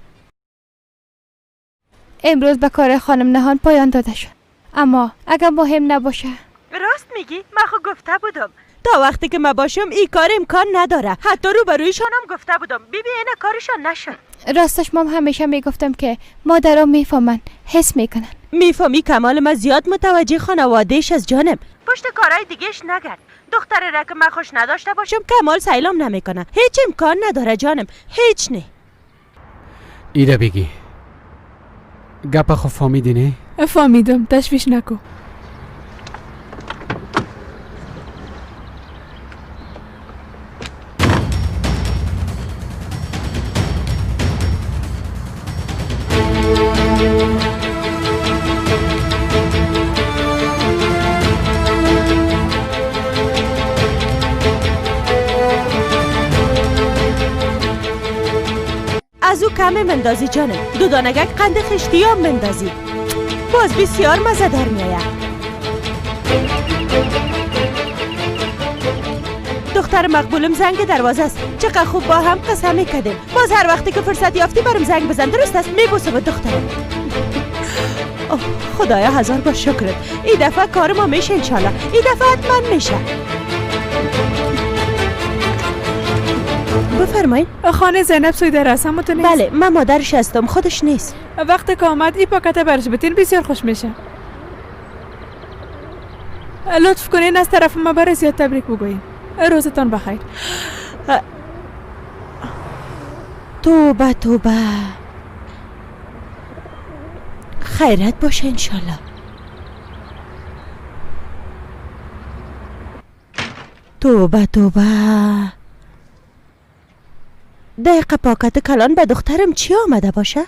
Speaker 13: امروز به کار خانم نهان پایان داده شد. اما اگر مهم نباشه.
Speaker 6: راست میگی؟ من خود گفته بودم تا وقتی که ما باشم این کار امکان نداره. حتی روبرویشانم گفته بودم بیبی اینه کارشان نشد.
Speaker 13: راستش مام همیشه میگفتم که مادرها میفهمن، حس میکنن.
Speaker 6: میفهمی کمال، ما زیاد متوجه خانوادهش از جانم. پشت کارهای دیگهش نگرد. دختر را که من خوش نداشته باشم کمال سیلام نمیکنه. هیچ امکان نداره جانم، هیچ نه.
Speaker 8: ایره بگی گپ خو فهمیدی نه؟
Speaker 11: فهمیدم، تشویش نکو.
Speaker 6: از او کمه مندازی جانم. دو دانگک قند خشتی هم مندازی، باز بسیار مزه در میآید. دختر مقبولم زنگ دروازه است. چقدر خوب با هم قسم کردیم. باز هر وقتی که فرصت یافتی برام زنگ بزن، درست است؟ میبوسم به دخترم. اوه خدایا هزار با شکرت. این دفعه کار ما میشه انشالله. این دفعه حتما میشه. بفرمایید.
Speaker 11: خانه زینب سویدر هستم متونیست؟
Speaker 6: بله من مادرش هستم، خودش نیست.
Speaker 11: وقتی که آمد این پاکت برش بتین بسیار خوش میشه. لطف کنین از طرف ما برای زیاد تبریک بگوییم. روزتان بخیر.
Speaker 6: توبه توبه. خیرت باشه انشالله. توبه توبه. دقیقه پاکت کلان به دخترم چی آمده باشه؟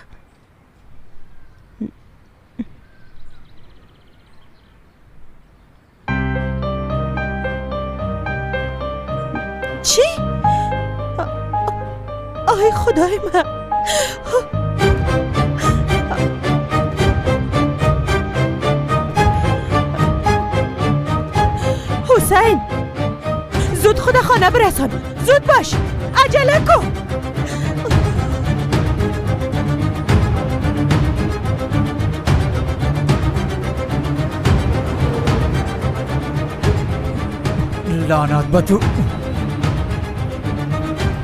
Speaker 6: چی؟ آی خدای من. حسین زود خود خانه برسان، زود باش، عجله کن.
Speaker 9: لعنت به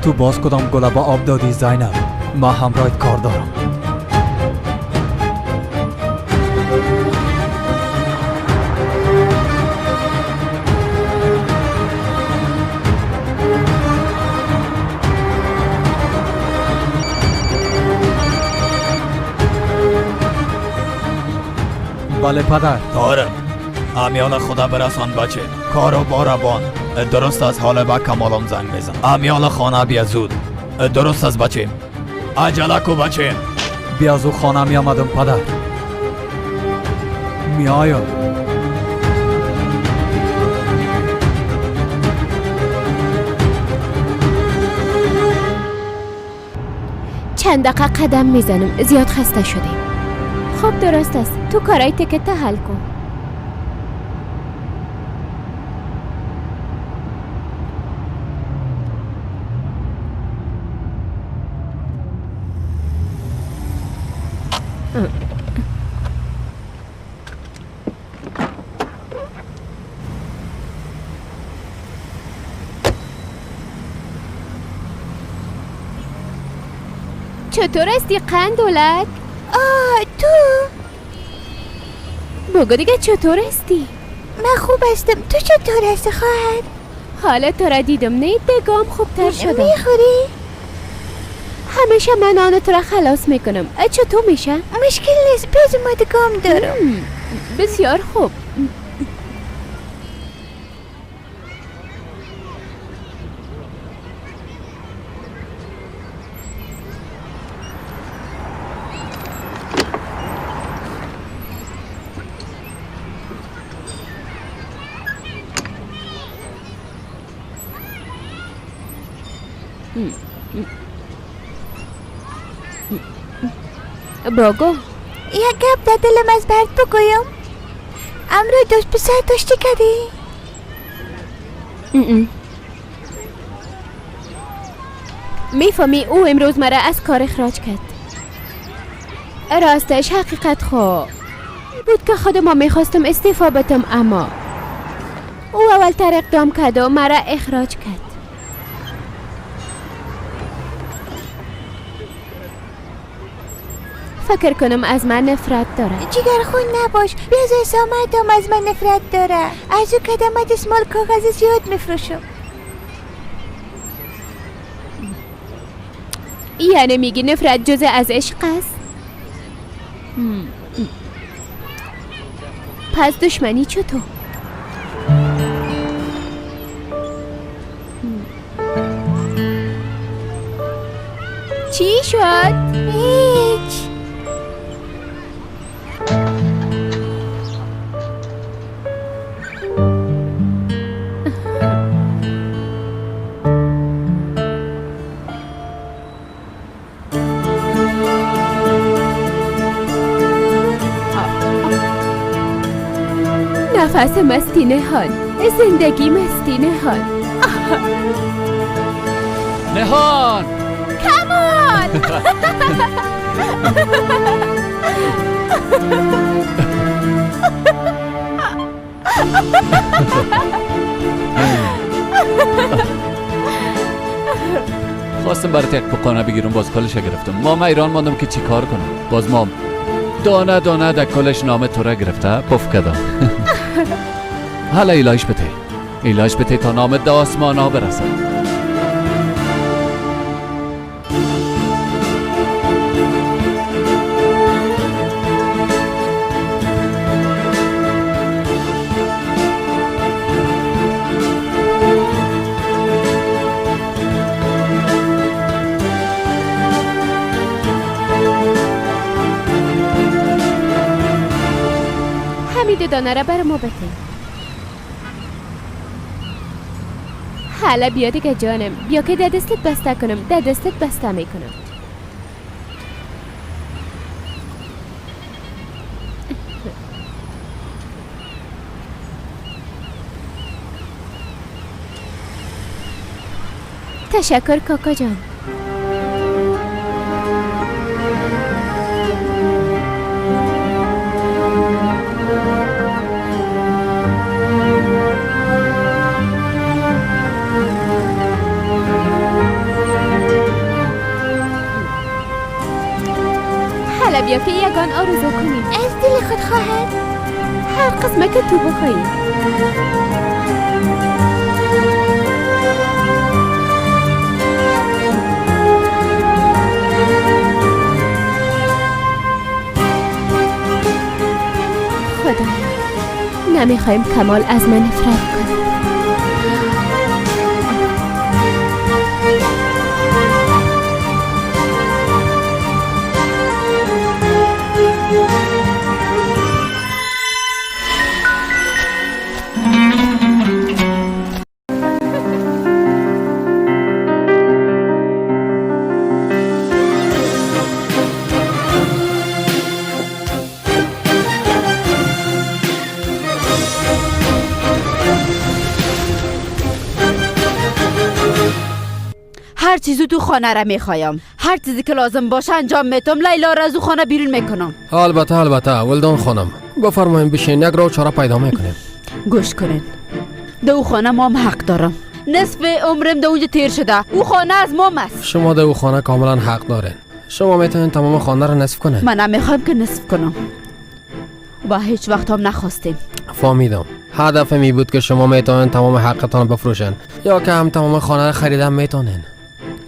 Speaker 9: تو باز کدام گله با آب دادی زینب؟ ما همراهت کار دارم.
Speaker 8: بله پدر.
Speaker 9: دارم. امیال خدا برسان بچه. کارو باربان. درست از حال با کمالم زنگ بزن. امیال خانه بیا زود. درست از بچه. عجله کو بچه. بیا زود خانه می آمدم پدر. می آیم.
Speaker 13: چند دقیقه قدم میزنم، زیاد خسته شدیم. خب درست است، تو کارای تکت حل کن.
Speaker 4: چطور هستی قندولک؟
Speaker 13: تو
Speaker 4: بگو دیگه چطور هستی؟
Speaker 13: من خوب هستم. تو چطور هستی خواهر؟
Speaker 4: حالا تو را دیدم نه دگام خوبتر شدم.
Speaker 13: میخوری؟
Speaker 4: همیشه من آن تو را خلاص میکنم. چطور میشه؟
Speaker 13: مشکل نیست، پیز ما دگام دارم.
Speaker 4: بسیار خوب. بگو.
Speaker 13: یک گپ در دلم از برد بگویم. امروز دوست پسر داشتی کردی؟
Speaker 4: میفهمی او امروز مرا از کار اخراج کرد. راستش حقیقت خواه بود که خود ما میخواستم استعفا بدم، اما او اولتر اقدام کرد و مرا اخراج کرد. فکر کنم از من نفرت داره.
Speaker 13: جگرخون نباش، بیاز سامت از من نفرت داره. از او کدامت اسمال کاغذ زیاد میفروشم.
Speaker 4: یعنی میگی نفرت جزء از عشق است؟ پس دشمنی چطور؟ چی شد؟
Speaker 13: هیچ.
Speaker 4: نفس مستی نهان، زندگی مستی نهان.
Speaker 1: نهان
Speaker 4: کمال.
Speaker 1: خواستم برات یک پقانه بگیرم، باز کلش گرفتم. ماما ایران ماندم که چی کار کنم. باز مام دانه دانه در کلش نام تو را گرفته پف کدم. حالا ایلاش بته تا نام د آسمان ها برسه.
Speaker 4: حمید دانه را بر ما بده. حالا بیا دیگه جانم، بیا که در دستت بسته کنم. در دستت بسته میکنم. تشکر کاکا جان. حالا بیا که یگان آرزو کنیم.
Speaker 13: از دل خود خواهد.
Speaker 4: هر قسمه که تو بخواهی. خدا نمیخوایم کمال از من نفرت کنه.
Speaker 12: هر چیزی تو خانه را میخوایم. هر چیزی که لازم باشه انجام میتم. لیلا را از او خانه بیرون میکنم.
Speaker 15: البته ولدان خانم بفرمایید بشین، یک راه چاره پیدا میکنیم.
Speaker 12: گوش کنین، در او خانه ما هم حق دارم. نصف عمرم در اونجا تیر شده. او خانه از مام است.
Speaker 15: شما در او خانه کاملا حق دارین. شما میتونین تمام خانه رو نصف کنین.
Speaker 12: من نمیخوام که نصف کنم و هیچ وقت هم نخواستیم.
Speaker 15: فهمیدم. هدف می بود که شما میتونین تمام حقتان بفروشن یا که هم تمام خانه رو خریدن میتونین.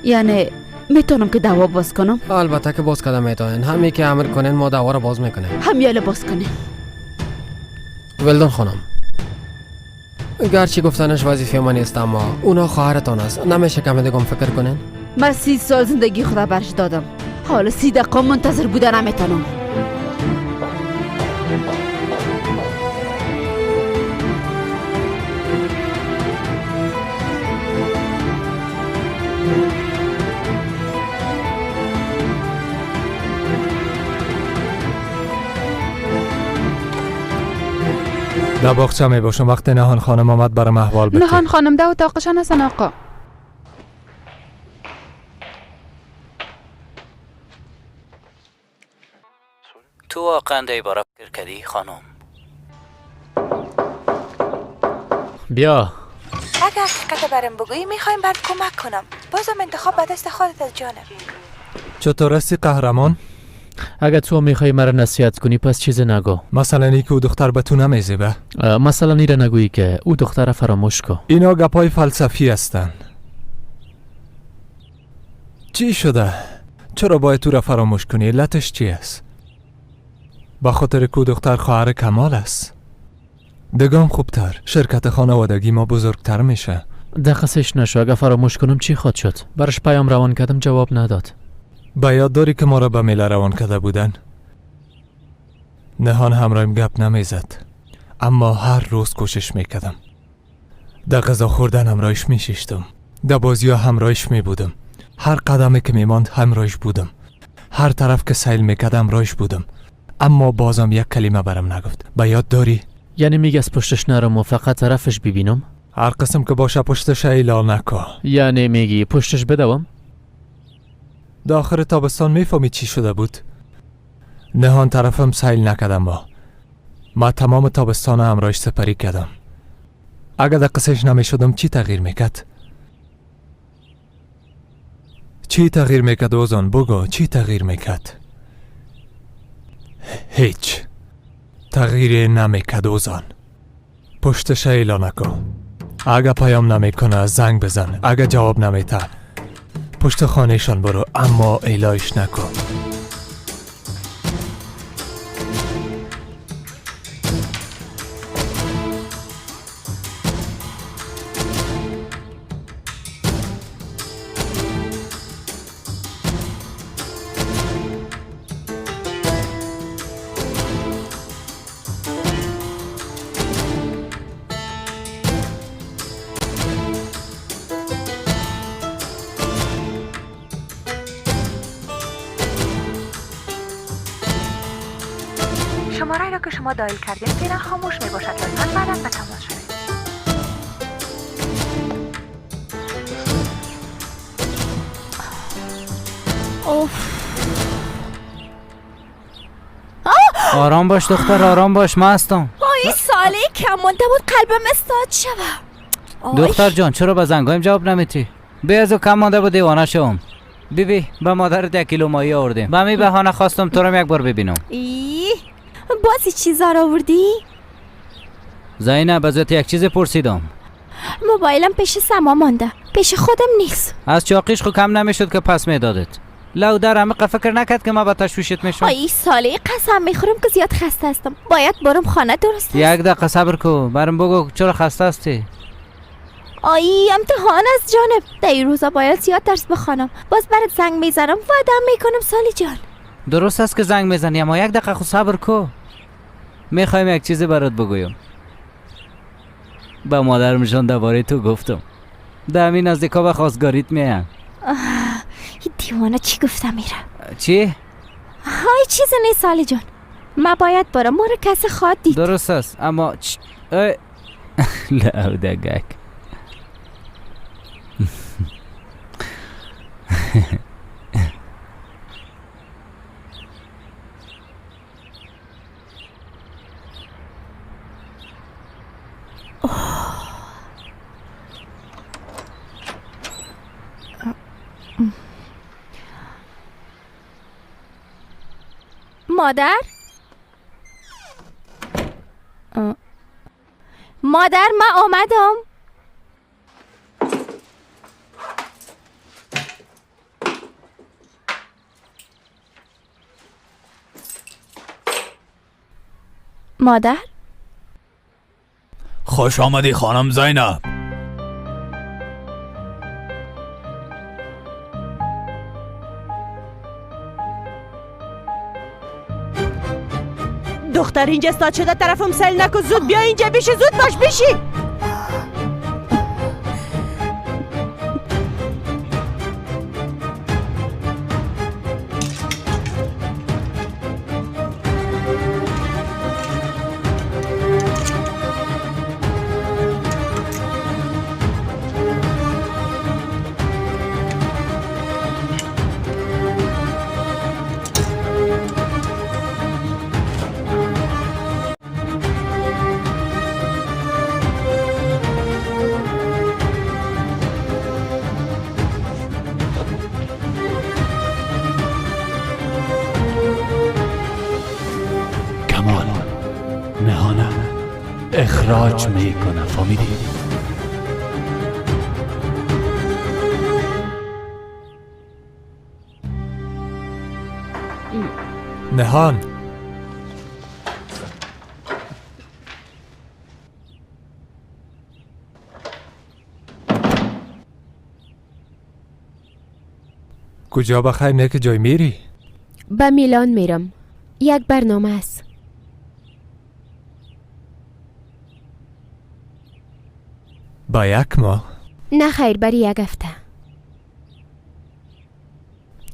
Speaker 12: یعنی میتونم که دوا باز کنم؟
Speaker 15: البته که باز کردن میتونین. همی که امر کنین ما دوا رو باز میکنیم.
Speaker 12: همیاله باز کنین.
Speaker 15: ولدان خانم، گرچه گفتنش وظیفه من نیست اما اونا خواهرتان است. نمیشه کمی دیگه فکر کنین؟
Speaker 12: من 30 سال زندگی خدا برش دادم. حالا 30 دقیقه منتظر بودن نمیتونم.
Speaker 3: در باغچه می باشم. وقت نهان خانم آمد برام احوال بده.
Speaker 11: نهان خانم ده اتاقشان هستن آقا.
Speaker 10: تو واقعا دیباره فکر کردی خانم؟
Speaker 5: بیا.
Speaker 13: اگر حقیقت برم بگویی میخوایم برد کمک کنم. بازم انتخاب به دست خودت از جانم.
Speaker 3: چطور هستی قهرمان؟
Speaker 5: اگر تو میخوای مرا نصیحت کنی پس چیز نگو.
Speaker 3: مثلا ای که او دختر به تو نمیزیبه.
Speaker 5: مثلا ایره نگویی که او دختر فراموش کو.
Speaker 3: اینا گپای فلسفی هستن. چی شده؟ چرا باید تو را فراموش کنی؟ علتش چی است؟ با خاطر که دختر خواهر کمال است. دگام خوبتر. شرکت خانوادگی ما بزرگتر میشه.
Speaker 5: دقیقش نشو. اگر فراموش کنم چی خواهد شد؟ برش پیام روان کردم جواب نداد.
Speaker 3: با یاد داری که ما را به میله روان کرده بودن؟ نهان همراهیم گپ نمیزد اما هر روز کوشش میکردم. در غذا خوردن همراهش میشیشتم. در بازی ها همراهش میبودم. هر قدمی که میماند همراهش بودم. هر طرف که سیل میکردم همراهش بودم. اما بازم یک کلمه برم نگفت. با یاد داری؟
Speaker 5: یعنی میگه از پشتش نرم و فقط طرفش ببینم؟
Speaker 3: هر قسم که باشه پشتش ایلا نکن.
Speaker 5: یعنی میگی پشتش بدوم؟
Speaker 3: داخل تابستان میفهمی چی شده بود؟ نهان طرفم سیل نکردم. ما تمام تابستان همراهش سپری کردم. اگر در قصهش نمیشدم چی تغییر میکرد؟ چی تغییر میکرد اوزان؟ بگو چی تغییر میکرد؟ هیچ تغییر نمیکرد اوزان. پشتش ایلا نکن. اگر پیام نمیکنه زنگ بزن. اگر جواب نمیده پشت خانهشان برو اما ایلایش نکن.
Speaker 13: شماره را که شما دایل کردین فعلا خاموش می باشد. لطفاً بعداً به تماس شوید.
Speaker 10: آرام باش دختر، آرام باش. من هستم.
Speaker 4: آی سالی کم مونده بود قلبم استاد شوه.
Speaker 10: دختر جان چرا به زنگایم جواب نمیتی؟ بیازو کم مونده بود دیوانه شوم. بیبی به مادرت 1 کیلو ماهی آوردیم. به می بهانه خواستم تو رو یک بار ببینم.
Speaker 4: بازی چیزا رو آوردی؟
Speaker 10: زینب ازت یک چیز پرسیدم.
Speaker 4: موبایلم پیش سما مانده. پیش خودم نیست.
Speaker 10: از چاقیش خو کم نمیشد که پس میدادت. لو در عمیق فکر نکرد که ما با تشویشت میشم.
Speaker 4: آی سالی قسم میخورم که زیاد خسته هستم. باید برم خانه. درست است؟
Speaker 10: 1 دقیقه صبر کو. برام بگو چرا خسته هستی؟
Speaker 4: آی امتحان از جانب. در این روزا باید زیاد درس بخوانم. باز برات زنگ میزنم وعدم میکنم سالی جان.
Speaker 10: درست است که زنگ میزنی اما 1 دقیقه خو صبر کو. میخوایم یک چیزی برات بگویم. با مادرمشان درباره تو گفتم. در همین نزدیکا به خواستگاریت میان.
Speaker 4: این دیوانه چی گفتم میره؟
Speaker 10: چی؟
Speaker 4: های چیز نیست سالی جان. من باید برم. ما رو کسی خواهد دید.
Speaker 10: درست است اما لعودگک.
Speaker 13: مادر؟ مادر من آمدم. مادر؟
Speaker 9: خوش آمدی خانم زینب.
Speaker 6: دختر اینجا استاد شده طرفم سل نکن. زود بیا اینجا بیشی. زود باش بیشی.
Speaker 9: اخراج میکنه. فهمیدی؟
Speaker 3: نهان کجا بخیر نه که جای میری؟
Speaker 4: به میلان میرم. یک برنامه است.
Speaker 3: با یک ماه؟
Speaker 4: نه خیر، برای یک هفته.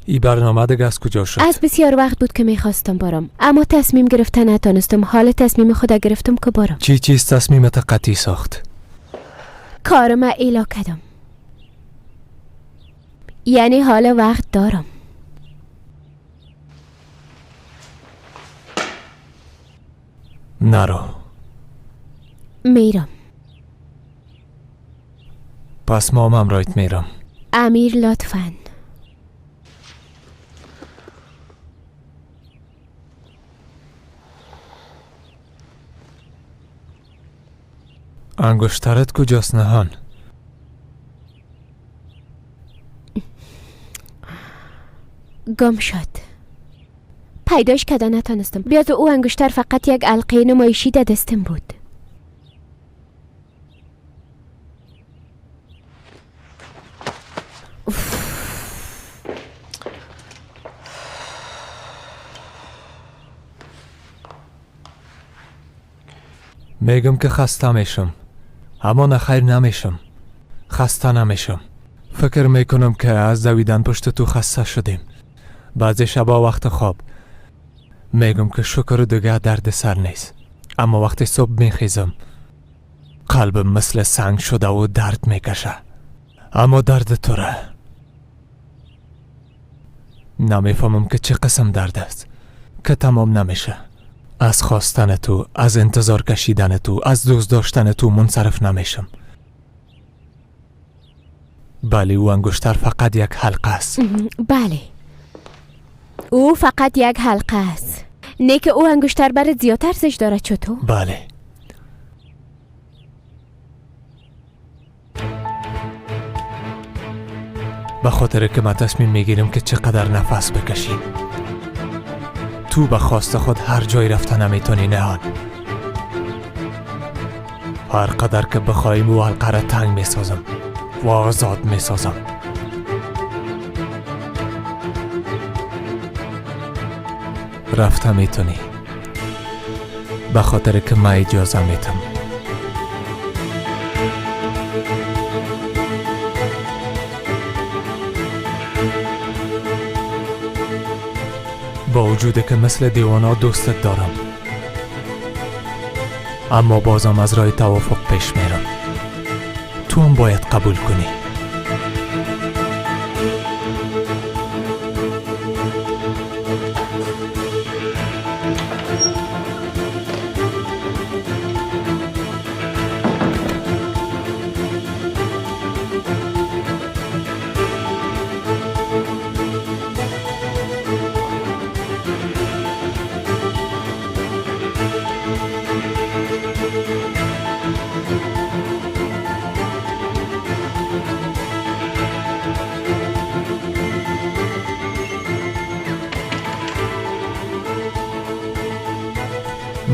Speaker 3: این برنامه دیگه از کجا شد؟
Speaker 4: از بسیار وقت بود که میخواستم برم، اما تصمیم گرفتن نتونستم. حال تصمیم خود گرفتم که برم.
Speaker 3: چی چیز تصمیمت قطعی ساخت؟
Speaker 4: کارم ایلا کردم. یعنی حال وقت دارم.
Speaker 3: نرو.
Speaker 4: میرم.
Speaker 3: پس ما هم همراهت میرم.
Speaker 4: امیر لطفاً.
Speaker 3: انگشترت کجاست نهان؟
Speaker 4: گم شد. پیداش کردن نتونستم. بیاد او انگشتر فقط یک علقه نمایشی در دستم بود.
Speaker 3: میگم که خسته میشم، اما نخیر نمیشم. خسته نمیشم. فکر میکنم که از دویدن پشت تو خسته شدیم. بعضی شبا وقت خواب میگم که شکر دیگه درد سر نیست، اما وقتی صبح میخیزم قلبم مثل سنگ شده و درد میکشه. اما درد تو ره نمیفهمم که چه قسم درد است که تمام نمیشه. از خواستن تو، از انتظار کشیدن تو، از دوست داشتن تو منصرف نمیشم. بله او انگشتر فقط یک حلقه است.
Speaker 4: بله او فقط یک حلقه است. نه که او انگشتر برای زیاد ارزش داره. چطور؟
Speaker 3: بله. به خاطر که من تصمیم میگیرم که چقدر نفس بکشی. تو به خواست خود هر جای رفته نمیتونی نهان. هر قدر که بخوایم و حلقه را تنگ میسازم و آزاد میسازم. رفته میتونی به خاطر که من اجازه میتم. با وجوده که مثل دیوانا دوستت دارم، اما بازم از راه توافق پیش میرم. تو هم باید قبول کنی.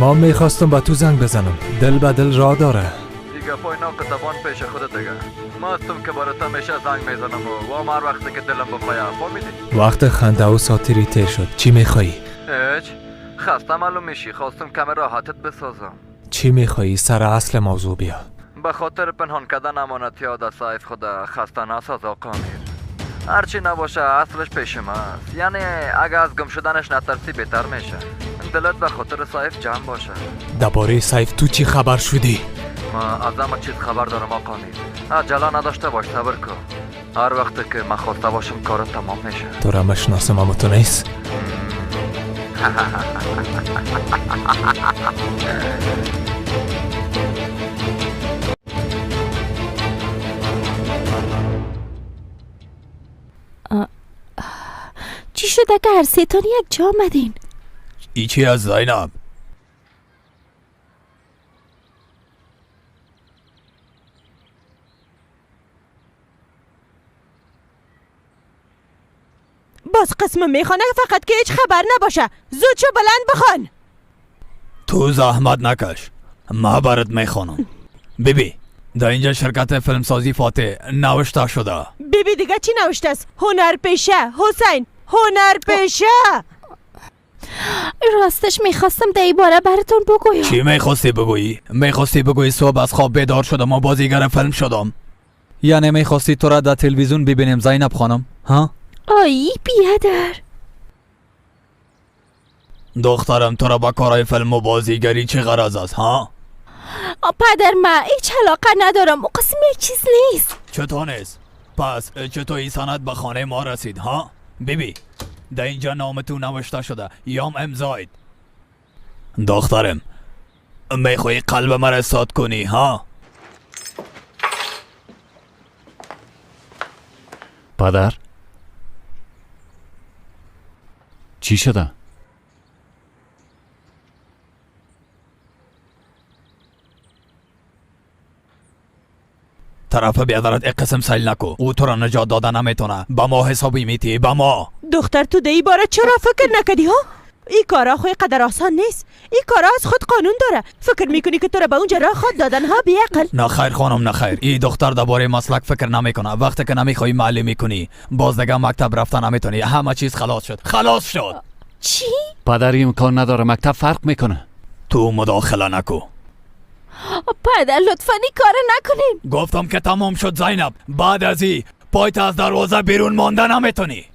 Speaker 3: ما میخواستم با تو زنگ بزنم. دل به دل راه داره.
Speaker 2: دیگه پای ناقطبان پیش خودت دیگه. ما هستم که برات همیشه زنگ میزنم و هر وقتی که دلم بخواه فهمیدی؟
Speaker 3: وقت خنده و ساتیری تیر شد. چی میخوایی؟
Speaker 2: هیچ. خسته معلوم میشی. خواستم کم راحتت بسازم.
Speaker 3: چی میخوایی؟ سر اصل موضوع بیا.
Speaker 2: به خاطر پنهان کردن امانتی ها در سایف خدا خسته نساز آقا امیر. هرچی نباشه اصلش پیش ما است. یعنی اگه از گم شدنش نترسی بهتر میشه. دلت به خاطر سایف جمع باشه.
Speaker 3: درباره سایف تو چی خبر شدی؟
Speaker 2: ما از همه چیز خبر دارم آقا امیر. عجله نداشته باش، صبر کن. هر وقت که من خواسته باشم کارت تمام میشه.
Speaker 3: تو را مشناسم اما تو نیست.
Speaker 4: چی شده که هر سیتان یک جا آمدین؟
Speaker 9: ای چی از زینب؟
Speaker 6: باز قسم میخوانه فقط که هیچ خبر نباشه. زود شو بلند بخوان.
Speaker 9: تو زحمت نکش، ما برات میخوانم. بیبی در اینجا شرکت فیلمسازی فاتح نوشته شده.
Speaker 6: بیبی دیگه چی نوشته است؟ هنر پیشه حسین، هنر پیشه.
Speaker 4: راستش میخواستم در این باره براتون بگویم.
Speaker 9: چی میخواستی بگویی؟ میخواستی بگویی صبح از خواب بیدار شدم و بازیگر فیلم شدم؟
Speaker 2: یعنی میخواستی تو را در تلویزیون ببینیم زینب خانم؟ ها؟
Speaker 4: آی بیادر.
Speaker 9: دخترم تو را با کارهای فیلم و بازیگری چه غرض است ها؟
Speaker 4: پدر من هیچ علاقه ندارم. او قسم یک چیز نیست.
Speaker 9: چطور نیست؟ پس چطور این سند به خانه ما رسید ها؟ بیبی در اینجا نام تو نوشته شده یام امضایت. دخترم میخوایی قلب مرا ساد کنی ها؟
Speaker 1: پدر چی شده؟
Speaker 9: طرف بیادرت یک قسم سیل نکو. او تو را نجات داده نمیتونه. با ما حسابی میتی با ما.
Speaker 6: دختر تو دی باره چرا فکر نکردی ها؟ این کارا خوی قدر آسان نیست. این کارا از خود قانون داره. فکر میکنی که تو را به اونجا راه خود دادن ها بیعقل؟
Speaker 9: نخیر خانم نخیر. این دختر درباره مسلک فکر نمیکنه. وقتی که نمیخوای معلمی کنی باز دیگه مکتب رفتن نمیتونی. همه چیز خلاص شد. خلاص شد.
Speaker 4: چی؟
Speaker 1: پدر امکان نداره، مکتب فرق میکنه.
Speaker 9: تو مداخله نکو.
Speaker 4: پدر لطفا این کار نکنین.
Speaker 9: گفتم که تمام شد زینب. بعد از این پایت از دروازه بیرون مانده نمیتونی.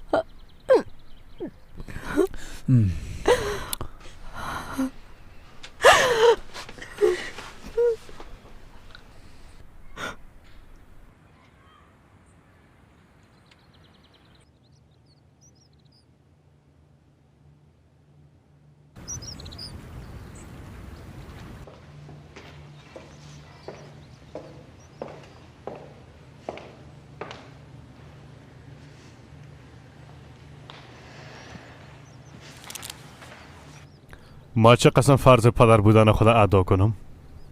Speaker 14: ما چه قسم فرض پدر بودن خود ادا کنم؟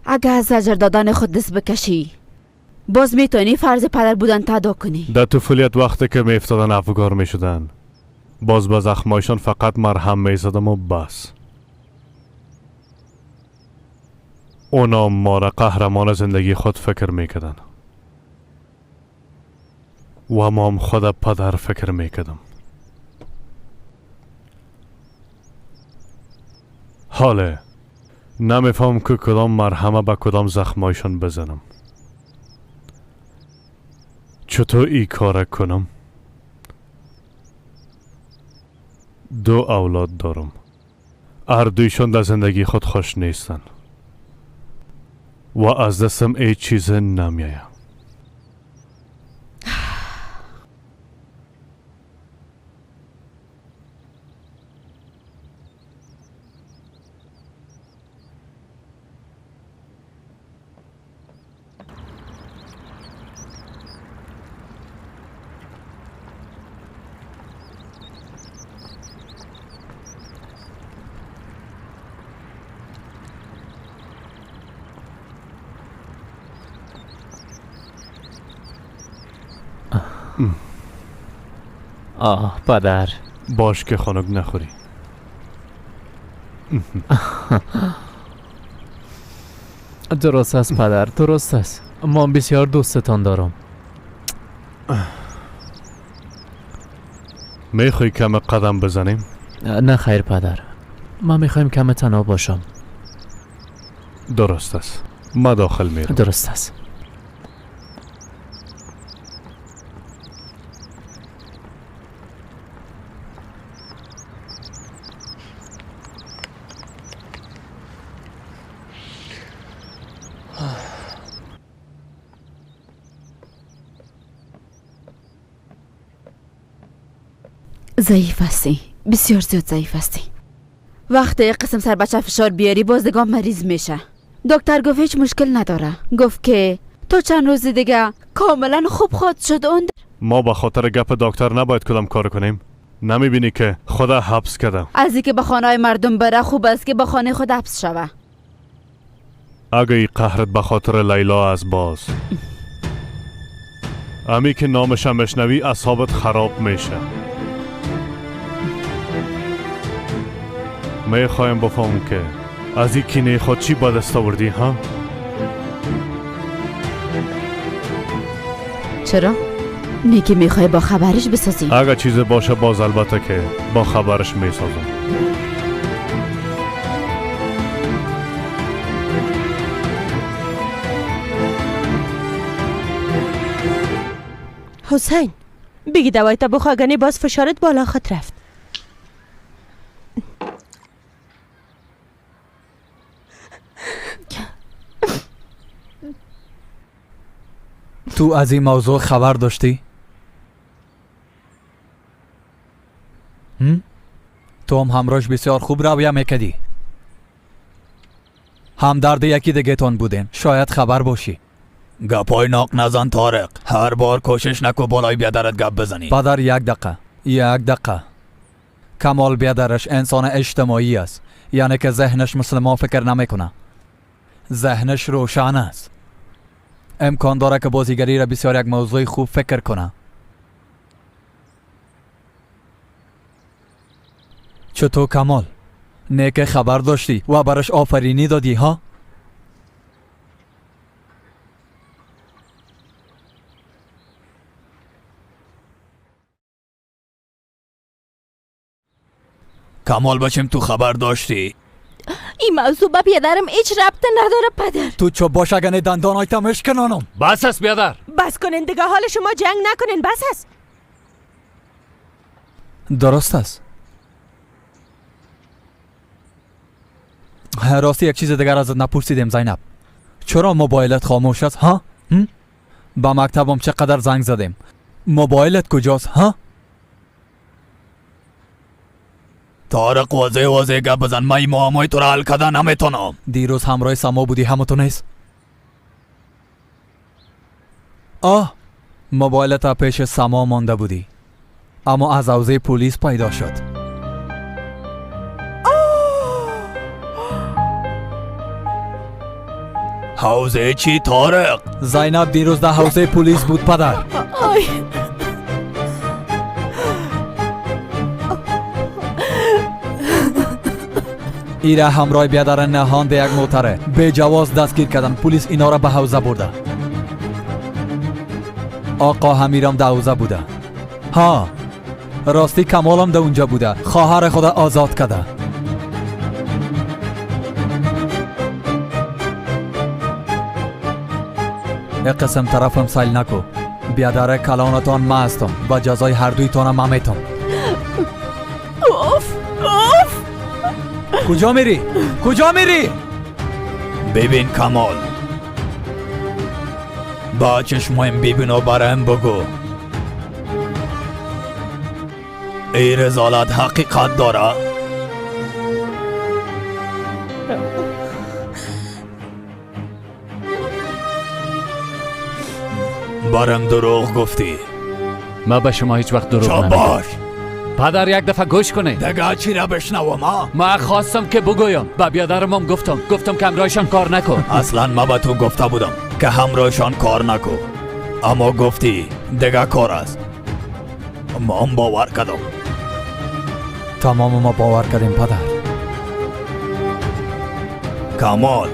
Speaker 12: اگه از زجر دادن خود دست بکشی باز میتونی فرض پدر بودن تا ادا کنی.
Speaker 14: در طفولیت وقتی که میافتادن افگار میشدن باز به زخمایشان فقط مرهم میزدم و بس. اونا ما را قهرمان زندگی خود فکر میکردن و ما هم خود پدر فکر میکردم. حاله نمیفهم که کدام مرهمه به کدام زخمایشان بزنم. چطور ای کار کنم؟ دو اولاد دارم. هر دویشان در زندگی خود خوش نیستن و از دستم هیچ چیز نمیاید.
Speaker 5: پدر
Speaker 14: باش که خنک نخوری.
Speaker 5: درست است پدر، درست است. من بسیار دوستتان دارم.
Speaker 14: میخوای کم قدم بزنیم؟
Speaker 5: نه خیر پدر، ما میخوایم کم تنها باشم.
Speaker 14: درست است، ما داخل میرم.
Speaker 5: درست است.
Speaker 12: ضعیف هستی، بسیار زیاد ضعیف هستی. وقتی قسم سر بچه فشار بیاری باز دیگه مریض میشه. دکتر گفت هیچ مشکل نداره، گفت که تو چند روز دیگه کاملا خوب خود شد. اون
Speaker 14: ما به خاطر گپ دکتر نباید کدام کار کنیم؟ نمیبینی که خدا حبس کرده؟
Speaker 12: از اینکه به خانه مردم بره خوب است که به خانه خود حبس شوه.
Speaker 14: اگه ای قهرت به خاطر لیلا از باز امی که نامش مشنوی اعصابت خراب میشه. میخوایم بفهمم که از این کینه خود چی به دست آوردی ها؟
Speaker 12: چرا؟ نیکی میخوای با خبرش بسازی؟
Speaker 14: اگه چیز باشه باز البته که با خبرش میسازم.
Speaker 6: حسین بگی دوایت بخواگنی باز فشارت بالا خط رفت.
Speaker 9: تو از این موضوع خبر داشتی؟ تو هم همراهش بسیار خوب رویه میکدی. همدرد یکی دیگه تون بودین، شاید خبر باشی. گپای ناق نزن طارق، هر بار کوشش نکو بالای بیادرت گپ بزنی. پدر یک دقیقه کمال بیادرش انسان اجتماعی است، یعنی که ذهنش مثل ما فکر نمیکنه. ذهنش روشن است، امکان داره که بازیگری را بسیار یک موضوع خوب فکر کنه. چطور کمال؟ نیک خبر داشتی و برش آفرینی دادی ها؟ کمال بچم تو خبر داشتی؟
Speaker 6: این موضوع به بیادرم هیچ ربط نداره پدر.
Speaker 9: تو چو باشگنه دندانای تمش کنانم.
Speaker 14: بس است بیادر،
Speaker 6: بس کنین دیگه، حال شما جنگ نکنین. بس است.
Speaker 9: درست است. راستی یک چیز دیگر ازت نپرسیدم زینب، چرا موبایلت خاموش است ها؟ با مکتبم چقدر زنگ زدیم، موبایلت کجاست ها؟ طارق واضح گپ بزن، من این معمای تو را حل کردن نمیتونم. دیروز همراه سما بودی، همتون نیست؟ موبایلت پیش سما مانده بودی، اما از حوزه پلیس پیدا شد. حوزه چی طارق؟ زینب دیروز در حوزه پلیس بود پدر. ایره همراه بیادر نهان به یک موتره به جواز دستگیر کردن. پلیس اینا را به حوزه برده. آقا همیرم در حوزه بوده. ها راستی کمالم در اونجا بوده، خواهر خود آزاد کرده. یک قسم طرفم سیل نکو، بیادر کلانتان ما هستم و جزای هر دویتان ما میتم. کجا میری؟ ببین کمال، با چشمایم ببین و برایم بگو، ای رزالت حقیقت داره؟ برایم دروغ گفتی.
Speaker 1: ما به شما هیچ وقت دروغ
Speaker 9: نمیگم.
Speaker 1: پدر یک دفعه گوش کنید.
Speaker 9: دیگه چی را بشنوم؟
Speaker 1: ما خواستم که بگویم، با بیادرم گفتم که همراهشان کار نکن.
Speaker 9: اصلا ما به تو گفته بودم که همراهشان کار نکن، اما گفتی دیگه کار است. ما هم باور کردم. تمام ما باور کردیم پدر. کمال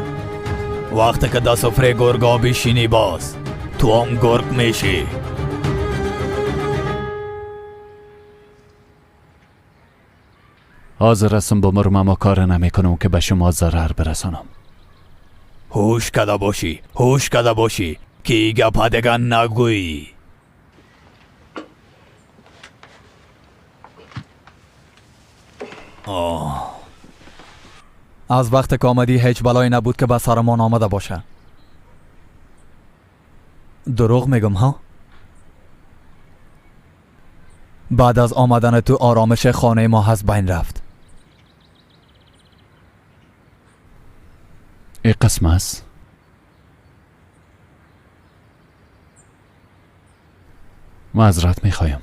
Speaker 9: وقتی که در سفره گرگا بشینی باز تو هم گرگ میشی.
Speaker 1: حاضر هستم بمرم اما کار نمیکنم که به شما ضرر برسانم.
Speaker 9: هوش کده باشی که ای گپ دیگه نگویی. از وقت که آمدی هیچ بلایی نبود که به سرمان آمده باشه. دروغ میگم ها؟ بعد از آمدن تو آرامش خانه ما از بین رفت.
Speaker 1: ای قسم است؟ معذرت میخوایم.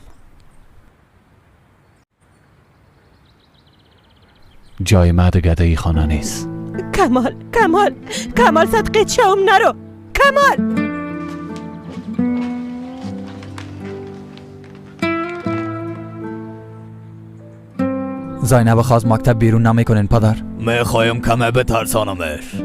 Speaker 1: جای ما دیگه در این خانه نیست.
Speaker 6: کمال صدقه چهم نرو. کمال
Speaker 9: زینب خواست مکتب بیرون نمیکنین پدر؟ میخوایم کمه بترسانمش.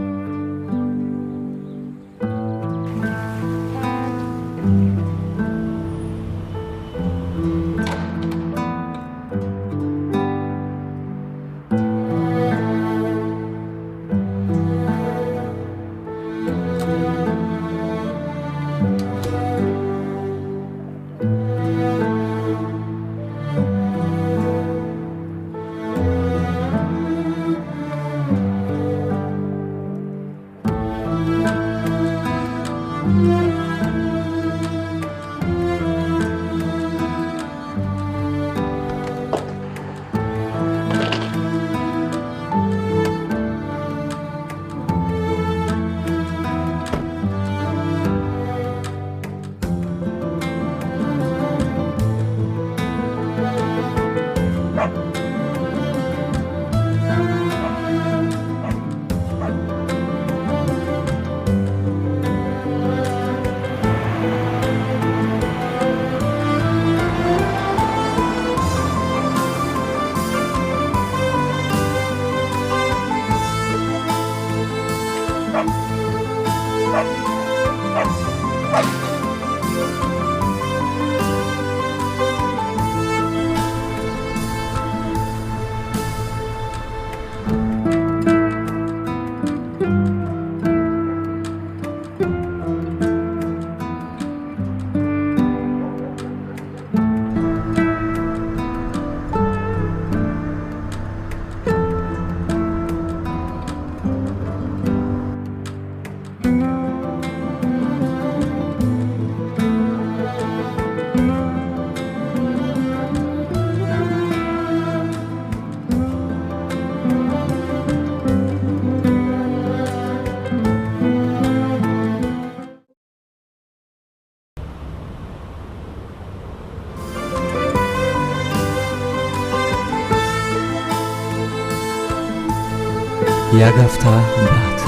Speaker 3: یک هفته بعد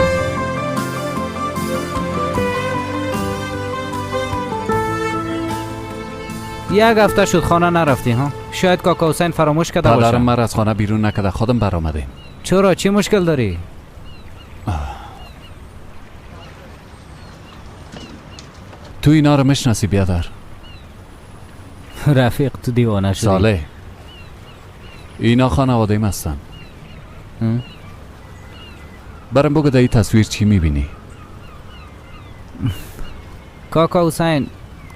Speaker 10: یک هفته شد خانه نرفتی ها؟ شاید کاکا حسین فراموش کرده باشه.
Speaker 1: پدرم من از خانه بیرون نکرده، خودم برآمدیم.
Speaker 10: چرا؟ چی مشکل داری؟
Speaker 1: تو اینا رو میشناسی بیادر؟
Speaker 10: رفیق تو دیوانه شدی.
Speaker 1: صالح، اینا خانواده‌ام هستن. برام بگو در این تصویر چی میبینی؟
Speaker 10: کاکا حسین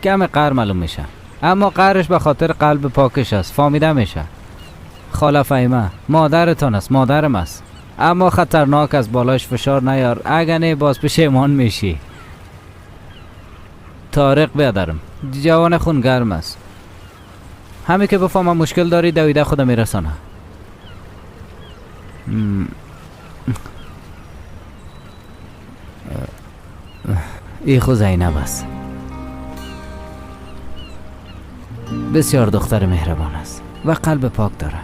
Speaker 10: کم قهر معلوم میشه، اما قهرش به خاطر قلب پاکش است. فهمیده میشه؟ خاله فهیمه مادرتان است، مادرم است، اما خطرناک از بالاش فشار نیار، اگه نه باز پشیمان میشی. طارق بیادرم جوان خون گرم است، همین که بفهمم مشکل داری دویده خودم میرسانه. ای خود زینب است، بسیار دختر مهربان است و قلب پاک داره.